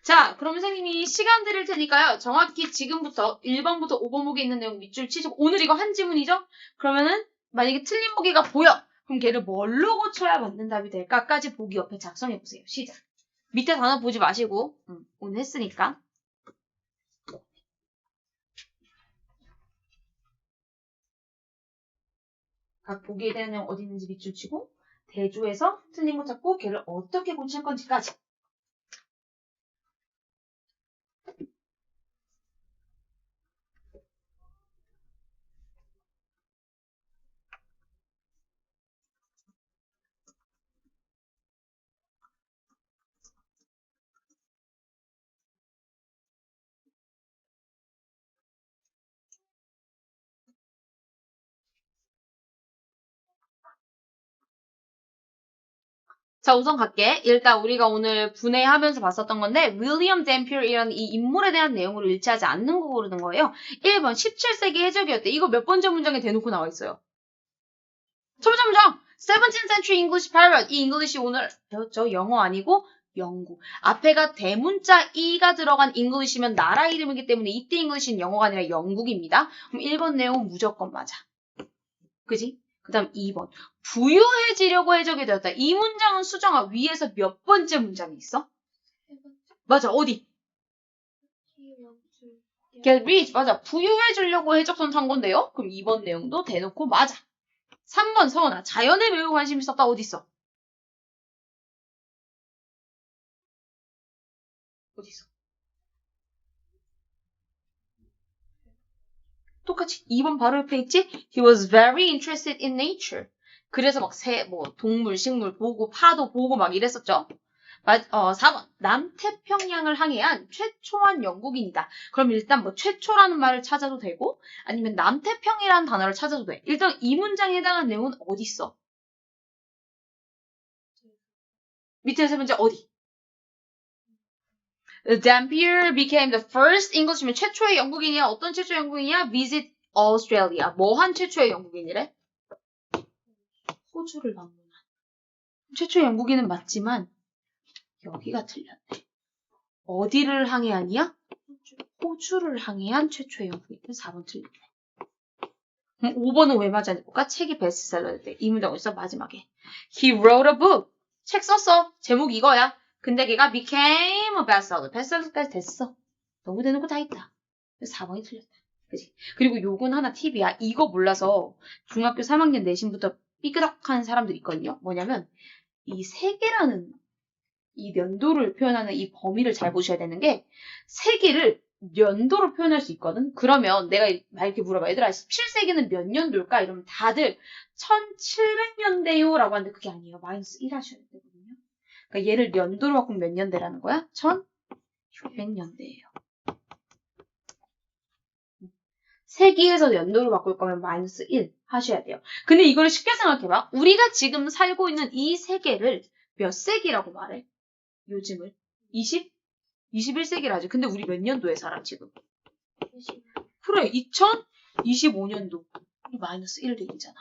Speaker 1: 자, 그럼 선생님이 시간 드릴 테니까요. 정확히 지금부터 1번부터 5번 보기에 있는 내용 밑줄 치시고 오늘 이거 한 지문이죠? 그러면은 만약에 틀린 보기가 보여. 그럼 걔를 뭘로 고쳐야 맞는 답이 될까까지 보기 옆에 작성해보세요. 시작. 밑에 단어 보지 마시고 오늘 했으니까. 각 보기에 대한 내용 어디 있는지 밑줄 치고 대조해서 틀린 거 찾고 걔를 어떻게 고칠 건지까지. 자, 우선 갈게. 일단 우리가 오늘 분해하면서 봤었던 건데 윌리엄 댐피어이라는 이 인물에 대한 내용을 일치하지 않는 거 고르는 거예요. 1번 17세기 해적이었대. 이거 몇 번째 문장에 대놓고 나와 있어요. 첫 번째 문장 17th century English pirate. 이 English 오늘 배웠죠? 영어 아니고 영국. 앞에가 대문자 E가 들어간 English면 나라 이름이기 때문에 이때 English는 영어가 아니라 영국입니다. 그럼 1번 내용은 무조건 맞아. 그지? 그 다음 2번. 부유해지려고 해적이 되었다. 이 문장은 수정아 위에서 몇 번째 문장이 있어? 맞아. 어디? Get rich. 맞아. 부유해지려고 해적선 산 건데요. 그럼 2번 내용도 대놓고 맞아. 3번 서원아. 자연에 매우 관심 있었다. 어디 있어? 어디 있어? 똑같이 2번 바로 옆에 있지? He was very interested in nature. 그래서 막 동물, 식물 보고 파도 보고 막 이랬었죠. 4번. 남태평양을 항해한 최초한 영국인이다. 그럼 일단 뭐 최초라는 말을 찾아도 되고 아니면 남태평이라는 단어를 찾아도 돼. 일단 이 문장에 해당하는 내용은 어디 있어? 밑에 세 번째 어디? Dampier became the first Englishman. 최초의 영국인이야. 어떤 최초의 영국인이야? Visit Australia. 뭐한 최초의 영국인이래? 호주를 방문한. 최초의 영국인은 맞지만 여기가 틀렸네. 어디를 항해한이야? 호주를 항해한 최초의 영국인. 4번 틀렸네. 5번은 왜 맞았니? 볼까? 책이 베스트셀러였대. 이 문장 있어 마지막에. He wrote a book. 책 썼어. 제목 이거야. 근데 걔가 became a bestseller. 베스트셀러까지 됐어. 너무 대놓고 다 있다. 4번이 틀렸다. 그치? 그리고 요건 하나 팁이야. 이거 몰라서 중학교 3학년 내신부터 삐그덕한 사람들 있거든요. 뭐냐면 이 세계라는 이 면도를 표현하는 이 범위를 잘 보셔야 되는 게 세계를 연도로 표현할 수 있거든. 그러면 내가 막 이렇게 물어봐. 얘들아 17세기는 몇 년도일까? 이러면 다들 1700년대요 라고 하는데 그게 아니에요. 마이너스 1 하셔야 되거든요. 그러니까 얘를 연도로 바꾸면 몇 년대라는 거야? 1600년대예요. 세기에서 연도로 바꿀 거면 마이너스 1 하셔야 돼요. 근데 이걸 쉽게 생각해봐. 우리가 지금 살고 있는 이 세계를 몇 세기라고 말해? 요즘을? 21세기라지. 근데 우리 몇 년도에 살아, 지금? 그래, 2025년도. 마이너스 1 되잖아.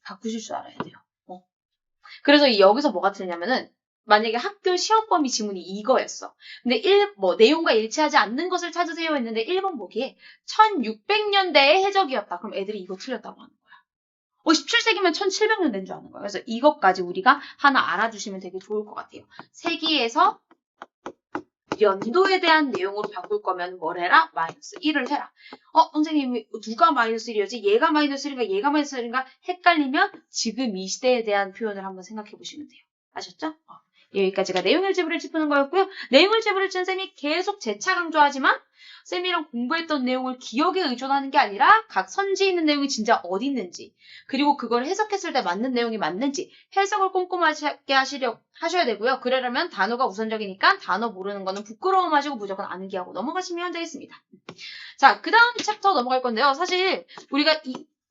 Speaker 1: 바꾸실 줄 알아야 돼요. 그래서 여기서 뭐가 틀리냐면은, 만약에 학교 시험범위 지문이 이거였어. 근데 내용과 일치하지 않는 것을 찾으세요 했는데 1번 보기에 1600년대의 해적이었다. 그럼 애들이 이거 틀렸다고 하는 거야. 17세기면 1700년대인 줄 아는 거야. 그래서 이것까지 우리가 하나 알아주시면 되게 좋을 것 같아요. 세기에서 연도에 대한 내용으로 바꿀 거면 뭘 해라? 마이너스 1을 해라. 선생님 누가 마이너스 1이었지? 얘가 마이너스 1인가 얘가 마이너스 1인가 헷갈리면 지금 이 시대에 대한 표현을 한번 생각해 보시면 돼요. 아셨죠? 여기까지가 내용일지부를 짚는 거였고요. 내용일지부를 친 쌤이 계속 재차 강조하지만 쌤이랑 공부했던 내용을 기억에 의존하는 게 아니라 각 선지에 있는 내용이 진짜 어디 있는지, 그리고 그걸 해석했을 때 맞는 내용이 맞는지 해석을 꼼꼼하게 하셔야 되고요. 그러려면 단어가 우선적이니까 단어 모르는 거는 부끄러워 마시고 무조건 암기 하고 넘어가시면 되겠습니다. 자, 그 다음 챕터 넘어갈 건데요. 사실 우리가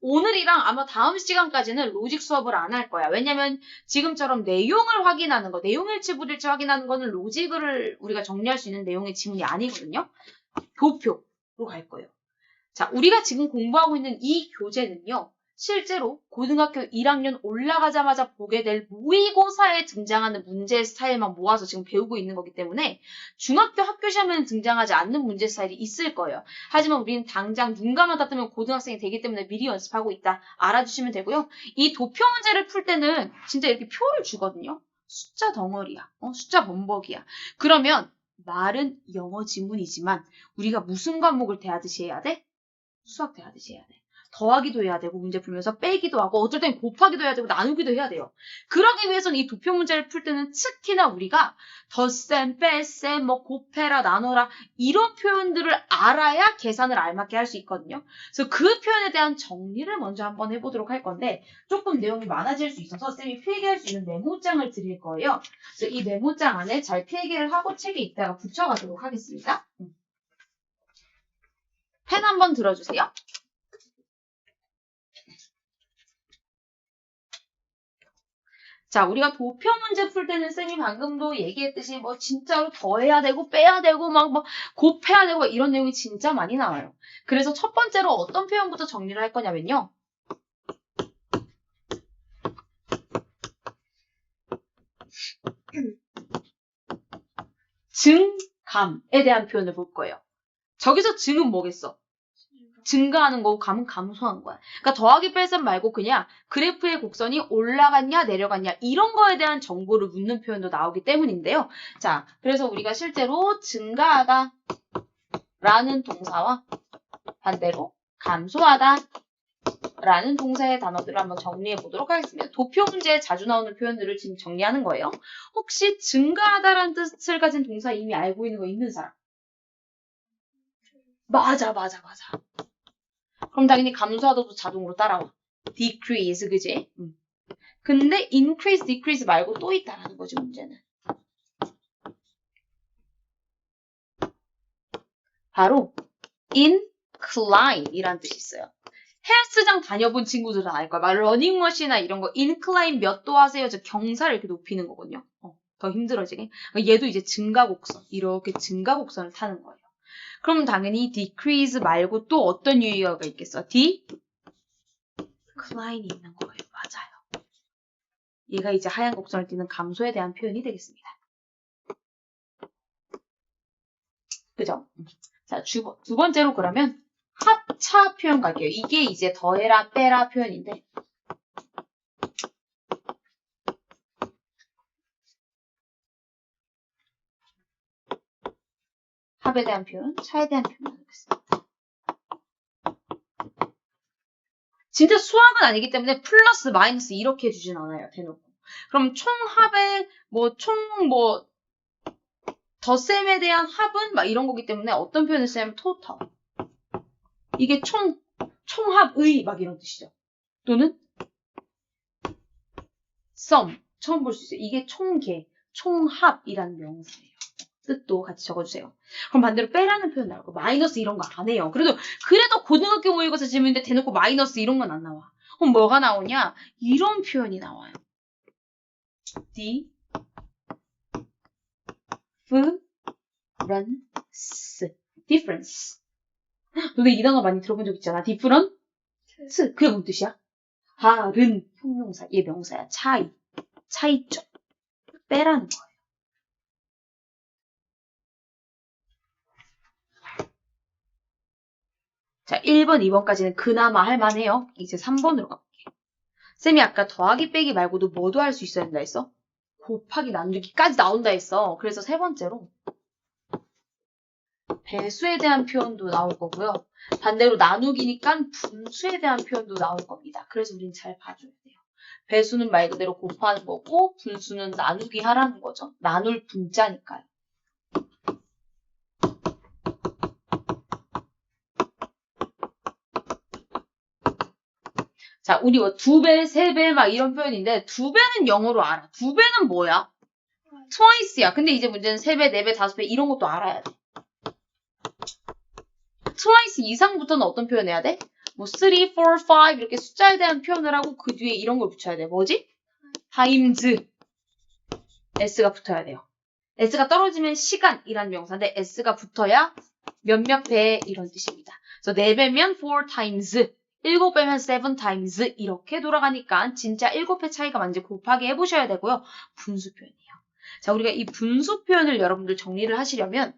Speaker 1: 오늘이랑 아마 다음 시간까지는 로직 수업을 안 할 거야. 왜냐면 지금처럼 내용을 확인하는 거, 내용일지 불일지 확인하는 거는 로직을 우리가 정리할 수 있는 내용의 지문이 아니거든요. 교표로 갈 거예요. 자, 우리가 지금 공부하고 있는 이 교재는요. 실제로 고등학교 1학년 올라가자마자 보게 될 모의고사에 등장하는 문제 스타일만 모아서 지금 배우고 있는 거기 때문에 중학교 학교 시험에는 등장하지 않는 문제 스타일이 있을 거예요. 하지만 우리는 당장 눈 감았다 뜨면 고등학생이 되기 때문에 미리 연습하고 있다. 알아주시면 되고요. 이 도표 문제를 풀 때는 진짜 이렇게 표를 주거든요. 숫자 덩어리야. 숫자 범벅이야. 그러면 말은 영어 지문이지만 우리가 무슨 과목을 대하듯이 해야 돼? 수학 대하듯이 해야 돼. 더하기도 해야 되고 문제 풀면서 빼기도 하고 어쩔 땐 곱하기도 해야 되고 나누기도 해야 돼요. 그러기 위해서는 이 도표 문제를 풀 때는 특히나 우리가 덧셈, 뺄셈, 곱해라, 나눠라 이런 표현들을 알아야 계산을 알맞게 할 수 있거든요. 그래서 그 표현에 대한 정리를 먼저 한번 해보도록 할 건데 조금 내용이 많아질 수 있어서 쌤이 필기할 수 있는 메모장을 드릴 거예요. 그래서 이 메모장 안에 잘 필기를 하고 책에 이따가 붙여가도록 하겠습니다. 펜 한번 들어주세요. 자, 우리가 도표 문제 풀 때는 쌤이 방금도 얘기했듯이 진짜로 더해야 되고 빼야 되고 곱해야 되고 이런 내용이 진짜 많이 나와요. 그래서 첫 번째로 어떤 표현부터 정리를 할 거냐면요. 증감에 대한 표현을 볼 거예요. 저기서 증은 뭐겠어? 증가하는 거고 감은 감소한 거야. 그러니까 더하기 뺄셈 말고 그냥 그래프의 곡선이 올라갔냐 내려갔냐 이런 거에 대한 정보를 묻는 표현도 나오기 때문인데요. 자, 그래서 우리가 실제로 증가하다 라는 동사와 반대로 감소하다 라는 동사의 단어들을 한번 정리해 보도록 하겠습니다. 도표 문제에 자주 나오는 표현들을 지금 정리하는 거예요. 혹시 증가하다라는 뜻을 가진 동사 이미 알고 있는 거 있는 사람? 맞아. 그럼 당연히 감소하다도 자동으로 따라와. decrease, 그지? 근데 increase, decrease 말고 또 있다라는 거지, 문제는. 바로 incline 이란 뜻이 있어요. 헬스장 다녀본 친구들은 알 거야. 막 러닝머신이나 이런 거 incline 몇 도 하세요? 저 경사를 이렇게 높이는 거거든요. 더 힘들어지게. 얘도 이제 증가곡선, 이렇게 증가곡선을 타는 거예요. 그럼 당연히 decrease 말고 또 어떤 유의어가 있겠어? decline이 있는 거예요. 맞아요. 얘가 이제 하얀 곡선을 띠는 감소에 대한 표현이 되겠습니다. 그죠? 자, 두 번째로 그러면 합차 표현 갈게요. 이게 이제 더해라, 빼라 표현인데 합에 대한 표현, 차에 대한 표현 하겠습니다. 진짜 수학은 아니기 때문에 플러스, 마이너스 이렇게 해주진 않아요. 대놓고. 그럼 총합에 덧셈에 대한 합은 막 이런 거기 때문에 어떤 표현을 쓰냐면 토탈. 이게 총합의 막 이런 뜻이죠. 또는 sum, 처음 볼 수 있어요. 이게 총계, 총합이라는 명사예요. 뜻도 같이 적어주세요. 그럼 반대로 빼라는 표현 나오고 마이너스 이런 거 안 해요. 그래도 고등학교 모의고사 질문인데 대놓고 마이너스 이런 건 안 나와. 그럼 뭐가 나오냐? 이런 표현이 나와요. difference. 너네 이 단어 많이 들어본 적 있잖아. difference. 그게 뭔 뜻이야? 다른 형용사, 얘 명사야. 차이점. 빼라는 거예요. 자, 1번, 2번까지는 그나마 할만해요. 이제 3번으로 가볼게. 쌤이 아까 더하기 빼기 말고도 뭐도 할 수 있어야 된다 했어? 곱하기 나누기까지 나온다 했어. 그래서 세 번째로 배수에 대한 표현도 나올 거고요. 반대로 나누기니까 분수에 대한 표현도 나올 겁니다. 그래서 우린 잘 봐줘야 돼요. 배수는 말 그대로 곱하는 거고 분수는 나누기 하라는 거죠. 나눌 분자니까요. 자, 우리 뭐 2배, 3배 막 이런 표현인데 2배는 영어로 알아. 2배는 뭐야? twice야. 근데 이제 문제는 3배, 4배, 5배 이런 것도 알아야 돼. twice 이상부터는 어떤 표현 해야 돼? 뭐 3, 4, 5 이렇게 숫자에 대한 표현을 하고 그 뒤에 이런 걸 붙여야 돼. 뭐지? times s가 붙어야 돼요. s가 떨어지면 시간이라는 명사인데 s가 붙어야 몇몇 배 이런 뜻입니다. 그래서 4배면 4 times 7배면 7 times 이렇게 돌아가니까 진짜 7배 차이가 많은지 곱하기 해보셔야 되고요. 분수 표현이에요. 자, 우리가 이 분수 표현을 여러분들 정리를 하시려면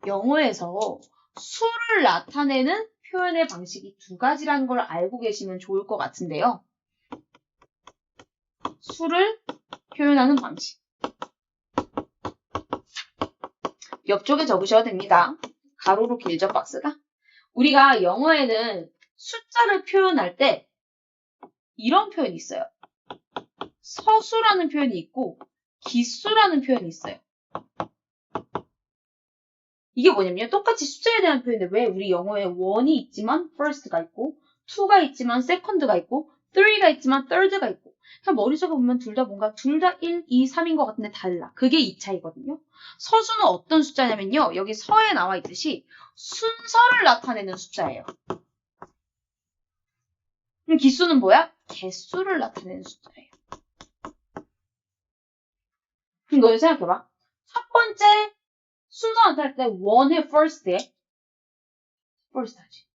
Speaker 1: 영어에서 수를 나타내는 표현의 방식이 2가지라는 걸 알고 계시면 좋을 것 같은데요. 수를 표현하는 방식. 옆쪽에 적으셔도 됩니다. 가로로 길죠, 박스가? 우리가 영어에는 숫자를 표현할 때 이런 표현이 있어요. 서수라는 표현이 있고 기수라는 표현이 있어요. 이게 뭐냐면요. 똑같이 숫자에 대한 표현인데 왜 우리 영어에 1이 있지만 first가 있고 2가 있지만 second가 있고 3가 있지만 third가 있고 그냥 머릿속에 보면 둘 다 1, 2, 3인 것 같은데 달라. 그게 이 차이거든요. 서수는 어떤 숫자냐면요. 여기 서에 나와 있듯이 순서를 나타내는 숫자예요. 그럼 기수는 뭐야? 개수를 나타내는 숫자예요. 그럼 너희 생각해봐. 첫 번째 순서 나타낼 때 1에 first에 first 하지.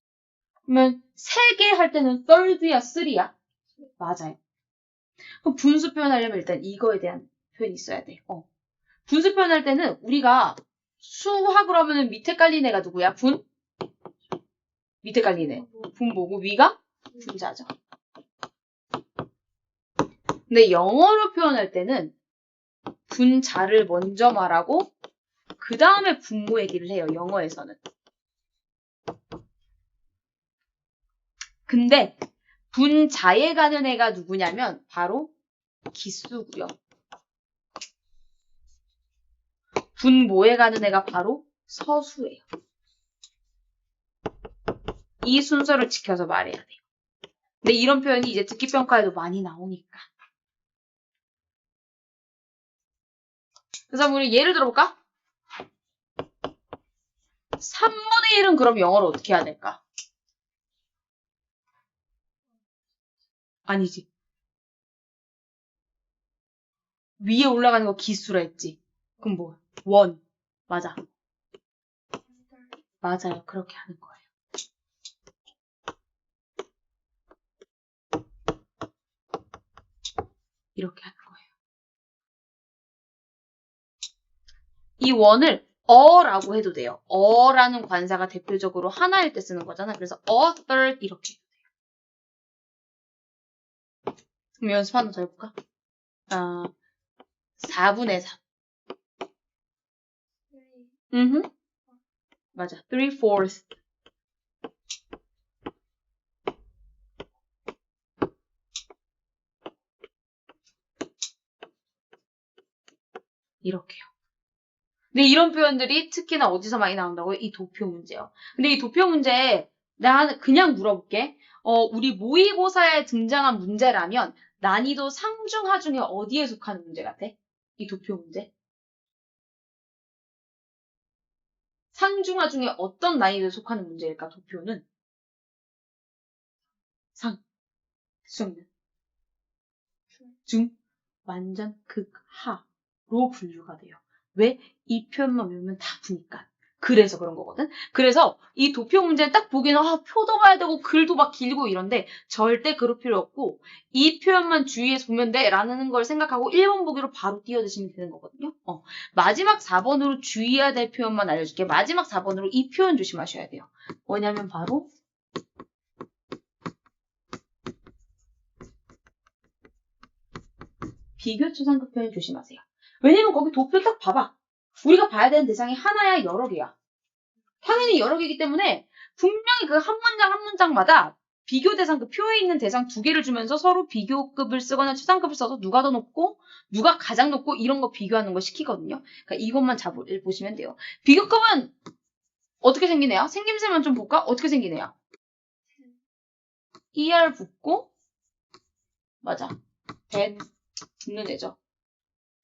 Speaker 1: 그러면 3개 할 때는 third야, 3야? 맞아요. 그럼 분수 표현하려면 일단 이거에 대한 표현이 있어야 돼. 분수 표현할 때는 우리가 수학으로 하면은 밑에 깔린 애가 누구야? 밑에 깔린 애. 분 뭐고 위가? 분자죠. 근데 영어로 표현할 때는 분자를 먼저 말하고 그 다음에 분모 얘기를 해요. 영어에서는. 근데 분자에 가는 애가 누구냐면 바로 기수고요. 분모에 가는 애가 바로 서수예요. 이 순서를 지켜서 말해야 돼요. 근데 이런 표현이 이제 듣기평가에도 많이 나오니까. 그래서 우리 예를 들어볼까? 3분의 1은 그럼 영어로 어떻게 해야 될까? 아니지. 위에 올라가는 거 기수라 했지. 그럼 뭐야? 원. 맞아. 맞아요. 그렇게 하는 거예요. 이렇게 하는 거예요. 이 원을 어라고 해도 돼요. 어라는 관사가 대표적으로 하나일 때 쓰는 거잖아. 그래서 a third 이렇게 해도 돼요. 그럼 연습 하나 더 해볼까? 4분의 3. 맞아. 3/4. 이렇게요. 근데 이런 표현들이 특히나 어디서 많이 나온다고요? 이 도표 문제요. 근데 이 도표 문제 나 그냥 물어볼게. 우리 모의고사에 등장한 문제라면 난이도 상중 하중에 어디에 속하는 문제 같아? 이 도표 문제? 상중하 중에 어떤 난이도에 속하는 문제일까? 도표는 상, 수학은 중, 완전 극하로 분류가 돼요. 왜? 이 표현만 외우면 다 푸니까. 그래서 그런 거거든. 그래서 이 도표 문제는 딱 보기에는 표도 봐야 되고 글도 막 길고 이런데 절대 그럴 필요 없고 이 표현만 주의해서 보면 돼 라는 걸 생각하고 1번 보기로 바로 띄워드시면 되는 거거든요. 마지막 4번으로 주의해야 될 표현만 알려줄게. 마지막 4번으로 이 표현 조심하셔야 돼요. 뭐냐면 바로 비교추상급 표현 조심하세요. 왜냐면 거기 도표 딱 봐봐. 우리가 봐야 되는 대상이 하나야 여러 개야. 당연히 여러 개이기 때문에 분명히 그 한 문장 한 문장마다 비교 대상, 그 표에 있는 대상 2개를 주면서 서로 비교급을 쓰거나 추상급을 써서 누가 더 높고 누가 가장 높고 이런 거 비교하는 거 시키거든요. 그러니까 이것만 잘 보시면 돼요. 비교급은 어떻게 생기네요? 생김새만 좀 볼까? 어떻게 생기네요? ER 붙고 맞아. 대 붙는 애죠.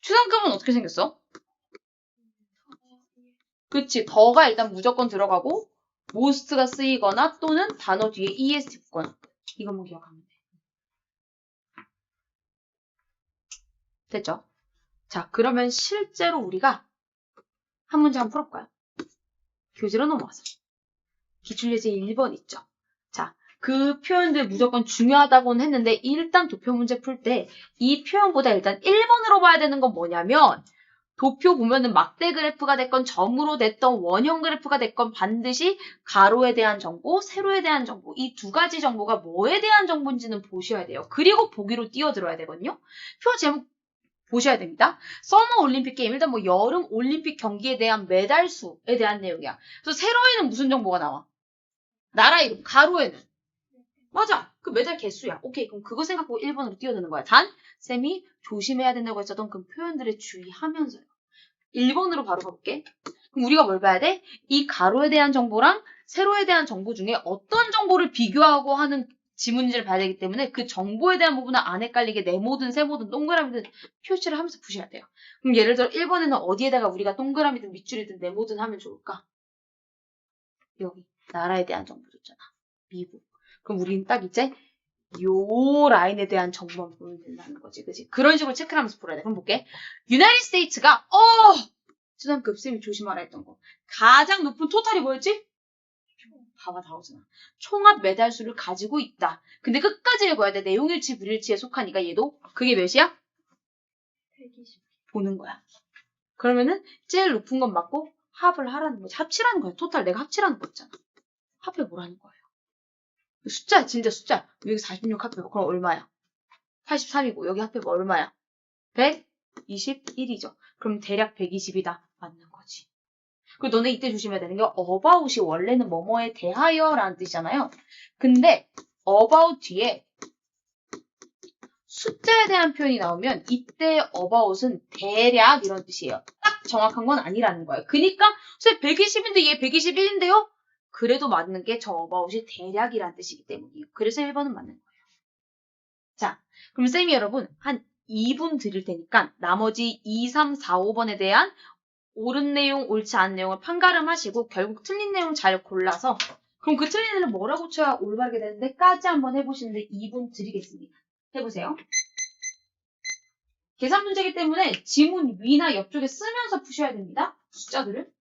Speaker 1: 추상급은 어떻게 생겼어? 그치. 더가 일단 무조건 들어가고 most가 쓰이거나 또는 단어 뒤에 est 붙거나 이것만 기억하면 돼. 됐죠? 자, 그러면 실제로 우리가 한 문제 한번 풀어볼까요? 교재로 넘어와서. 기출예제 1번 있죠? 자, 그 표현들 무조건 중요하다고는 했는데 일단 도표 문제 풀 때 이 표현보다 일단 1번으로 봐야 되는 건 뭐냐면 도표 보면은 막대 그래프가 됐건 점으로 됐던 원형 그래프가 됐건 반드시 가로에 대한 정보, 세로에 대한 정보 이 두 가지 정보가 뭐에 대한 정보인지는 보셔야 돼요. 그리고 보기로 띄워들어야 되거든요. 표 제목 보셔야 됩니다. 서머 올림픽 게임, 일단 뭐 여름 올림픽 경기에 대한 메달 수에 대한 내용이야. 그래서 세로에는 무슨 정보가 나와? 나라 이름, 가로에는. 맞아. 그 메달 개수야. 오케이. 그럼 그거 생각하고 1번으로 뛰어드는 거야. 단, 쌤이 조심해야 된다고 했었던 그 표현들에 주의하면서요. 1번으로 바로 가볼게. 그럼 우리가 뭘 봐야 돼? 이 가로에 대한 정보랑 세로에 대한 정보 중에 어떤 정보를 비교하고 하는 지문지를 봐야 되기 때문에 그 정보에 대한 부분은 안 헷갈리게 네모든 세모든 동그라미든 표시를 하면서 푸셔야 돼요. 그럼 예를 들어 1번에는 어디에다가 우리가 동그라미든 밑줄이든 네모든 하면 좋을까? 여기 나라에 대한 정보 줬잖아. 미국. 그럼 우리는 딱 이제 요 라인에 대한 정보만 보면 된다는 거지. 그치? 그런 식으로 체크를 하면서 풀어야 돼. 그럼 볼게. 유나이티드 스테이츠가 수상급 쌤이 조심하라 했던 거. 가장 높은 토탈이 뭐였지? 봐봐 나오잖아. 총합 메달수를 가지고 있다. 근데 끝까지 읽어야 돼. 내용일치, 불일치에 속하니까 얘도 그게 몇이야? 120. 보는 거야. 그러면은 제일 높은 건 맞고 합을 하라는 거지. 합치라는 거야. 토탈 내가 합치라는 거였잖아. 합해 뭐라는 거예요. 숫자 진짜 숫자. 여기 46 합해봐. 그럼 얼마야? 83이고 여기 합해봐 얼마야? 121이죠. 그럼 대략 120이다. 맞는 거지. 그리고 너네 이때 조심해야 되는 게 about이 원래는 뭐뭐에 대하여라는 뜻이잖아요. 근데 about 뒤에 숫자에 대한 표현이 나오면 이때 about은 대략 이런 뜻이에요. 딱 정확한 건 아니라는 거예요. 그러니까 선생님 120인데 얘 121인데요? 그래도 맞는 게 저 about이 대략이라는 뜻이기 때문이에요. 그래서 1번은 맞는 거예요. 자, 그럼 쌤이 여러분 한 2분 드릴 테니까 나머지 2, 3, 4, 5번에 대한 옳은 내용, 옳지 않은 내용을 판가름하시고 결국 틀린 내용 잘 골라서 그럼 그 틀린 애를 뭐라고 쳐야 올바르게 되는데까지 한번 해보시는데 2분 드리겠습니다. 해보세요. 계산 문제이기 때문에 지문 위나 옆쪽에 쓰면서 푸셔야 됩니다. 숫자들을.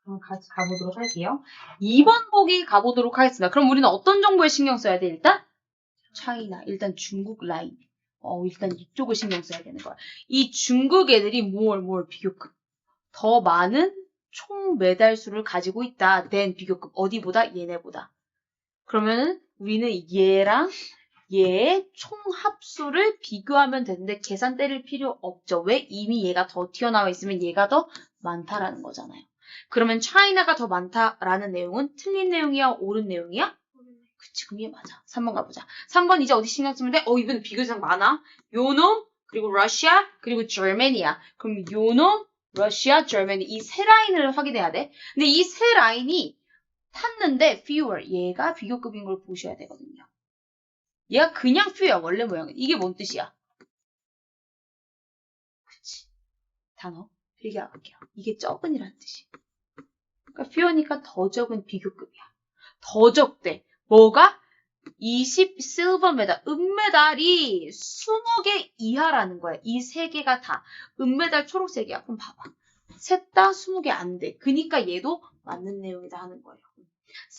Speaker 1: 그럼 같이 가보도록 할게요. 2번 보기 가보도록 하겠습니다. 그럼 우리는 어떤 정보에 신경 써야 돼? 일단 차이나, 일단 중국 라인. 일단 이쪽을 신경 써야 되는 거야. 이 중국 애들이 뭘 비교급. 더 많은 총 메달 수를 가지고 있다. 된 비교급. 어디보다? 얘네보다. 그러면은 우리는 얘랑 얘의 총 합수를 비교하면 되는데 계산 때릴 필요 없죠. 왜? 이미 얘가 더 튀어나와 있으면 얘가 더 많다라는 거잖아요. 그러면 차이나가 더 많다라는 내용은 틀린 내용이야? 옳은 내용이야? 그치, 그럼 얘 맞아. 3번 가보자. 3번 이제 어디 신경 쓰면 돼? 이번에 비교상 많아. 요놈, 그리고 러시아, 그리고 저머니야. 그럼 요놈, 러시아, 저머니 이 세 라인을 확인해야 돼. 근데 이 세 라인이 탔는데 fewer, 얘가 비교급인 걸 보셔야 되거든요. 얘가 그냥 few야, 원래 모양은. 이게 뭔 뜻이야? 그치. 단어 필기할게요. 이게 적은이라는 뜻이야. 그러니까 few니까 더 적은 비교급이야. 더 적대. 뭐가? 20 실버 메달, 은메달이 20개 이하라는 거야. 이 세 개가 다. 은메달 초록색이야. 그럼 봐봐. 셋 다 20개 안 돼. 그니까 얘도 맞는 내용이다 하는 거예요.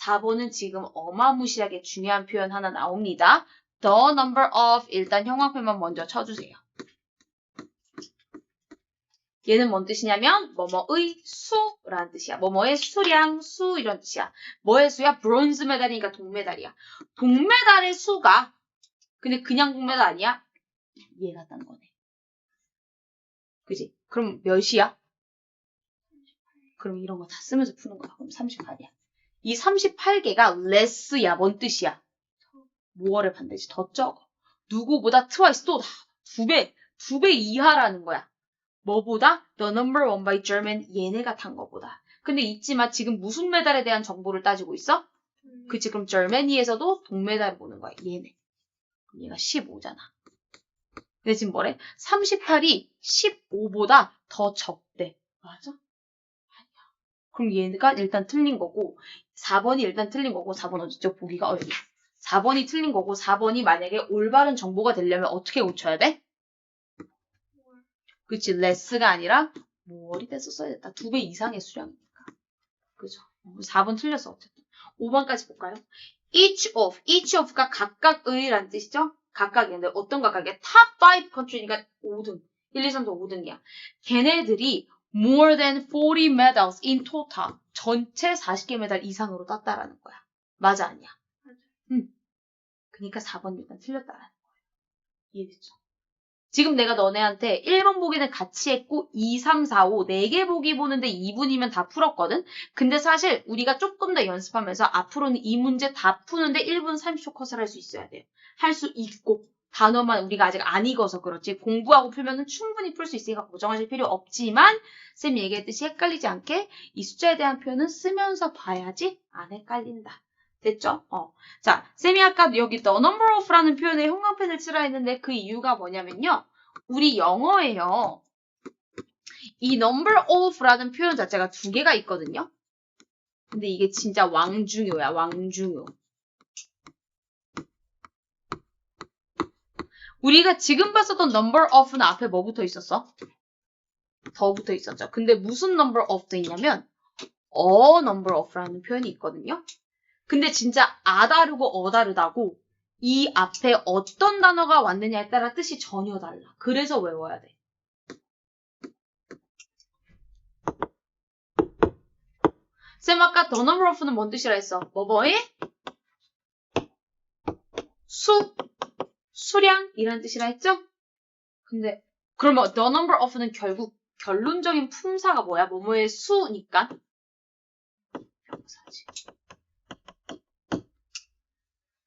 Speaker 1: 4번은 지금 어마무시하게 중요한 표현 하나 나옵니다. The number of 일단 형광펜만 먼저 쳐주세요. 얘는 뭔 뜻이냐면 뭐뭐의 수라는 뜻이야. 뭐뭐의 수량, 수 이런 뜻이야. 뭐의 수야? 브론즈 메달이니까 동메달이야. 동메달의 수가 근데 그냥 동메달 아니야? 얘가 딴 거네. 그지? 그럼 몇이야? 그럼 이런 거 다 쓰면서 푸는 거야. 그럼 38이야. 이 38개가 less야. 뭔 뜻이야? 뭐를 반대지? 더 적어. 누구보다 twice 또 두 배 이하라는 거야. 뭐보다? The number one by German 얘네가 탄 거보다. 근데 잊지마 지금 무슨 메달에 대한 정보를 따지고 있어? 그치 그럼 Germany에서도 동메달 보는 거야. 얘네. 그럼 얘가 15잖아. 근데 지금 뭐래? 38이 15보다 더 적대. 맞아? 아니야. 그럼 얘가 일단 틀린 거고 4번이 일단 틀린 거고 4번 어디죠? 보기가 여기. 4번이 틀린 거고 4번이 만약에 올바른 정보가 되려면 어떻게 고쳐야 돼? 그치, less가 아니라 뭐리 됐었어야 됐다. 2배 이상의 수량이니까. 그죠? 4번 틀렸어, 어쨌든. 5번까지 볼까요? each of가 각각의란 뜻이죠? 각각인데 어떤 각각이야? top 5 country니까 5등. 1, 2, 3, 4, 5등이야. 걔네들이 more than 40 medals in total. 전체 40개 메달 이상으로 땄다라는 거야. 맞아, 아니야? 맞아. 그러니까 4번 일단 틀렸다라는 거예요. 이해됐죠? 지금 내가 너네한테 1번 보기는 같이 했고 2, 3, 4, 5 4개 보기 보는데 2분이면 다 풀었거든. 근데 사실 우리가 조금 더 연습하면서 앞으로는 이 문제 다 푸는데 1분 30초 컷을 할 수 있어야 돼요. 할 수 있고 단어만 우리가 아직 안 익어서 그렇지 공부하고 풀면은 충분히 풀 수 있으니까 걱정하실 필요 없지만 쌤이 얘기했듯이 헷갈리지 않게 이 숫자에 대한 표현은 쓰면서 봐야지 안 헷갈린다. 됐죠? 자, 쌤이 아까 여기 the number of라는 표현에 형광펜을 치라 했는데 그 이유가 뭐냐면요. 우리 영어에요. 이 number of라는 표현 자체가 두 개가 있거든요. 근데 이게 진짜 왕중요야, 왕중요. 우리가 지금 봤었던 number of는 앞에 뭐 붙어 있었어? 더 붙어 있었죠. 근데 무슨 number of 돼 있냐면 a number of라는 표현이 있거든요. 근데 진짜 다르고 다르다고 이 앞에 어떤 단어가 왔느냐에 따라 뜻이 전혀 달라. 그래서 외워야 돼. 쌤 아까 the number of는 뭔 뜻이라 했어? 뭐뭐의 수량이라는 뜻이라 했죠? 근데 그러면 the number of는 결국 결론적인 품사가 뭐야? 뭐뭐의 수니까 명사지.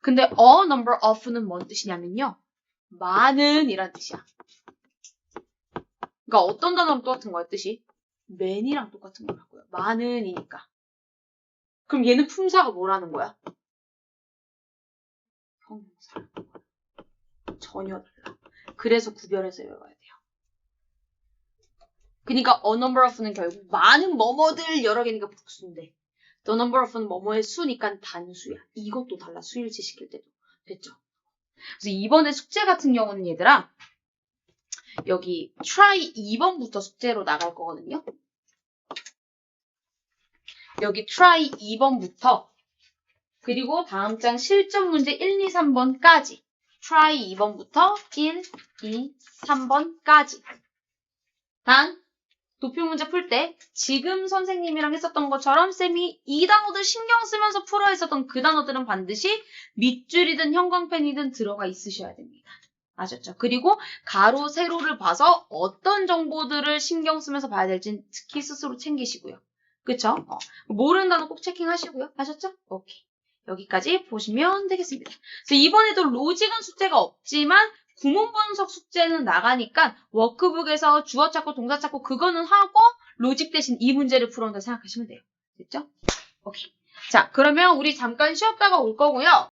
Speaker 1: 근데 a number of는 뭔 뜻이냐면요. 많은 이란 뜻이야. 그러니까 어떤 단어랑 똑같은 거야, 뜻이? man이랑 똑같은 거라고요. 많은이니까. 그럼 얘는 품사가 뭐라는 거야? 형용사라는 거야. 전혀 달라. 그래서 구별해서 외워야 돼요. 그러니까 a number of는 결국 많은 뭐뭐들 여러 개니까 복수인데 the number of는 뭐뭐의 수니까 단수야. 이것도 달라. 수일치 시킬 때도. 됐죠? 그래서 이번에 숙제 같은 경우는 얘들아 여기 try 2번부터 숙제로 나갈 거거든요. 여기 try 2번부터 그리고 다음 장 실전 문제 1, 2, 3번까지 try 2번부터 1, 2, 3번까지 단 도표 문제 풀 때 지금 선생님이랑 했었던 것처럼 쌤이 이 단어들 신경 쓰면서 풀어 했었던 그 단어들은 반드시 밑줄이든 형광펜이든 들어가 있으셔야 됩니다. 아셨죠? 그리고 가로, 세로를 봐서 어떤 정보들을 신경 쓰면서 봐야 될지 특히 스스로 챙기시고요. 그쵸? 모르는 단어 꼭 체킹하시고요. 아셨죠? 오케이. 여기까지 보시면 되겠습니다. 그래서 이번에도 로직은 숙제가 없지만 구문 분석 숙제는 나가니까 워크북에서 주어 찾고 동사 찾고 그거는 하고 로직 대신 이 문제를 풀어온다 생각하시면 돼요. 됐죠? 오케이. 자, 그러면 우리 잠깐 쉬었다가 올 거고요.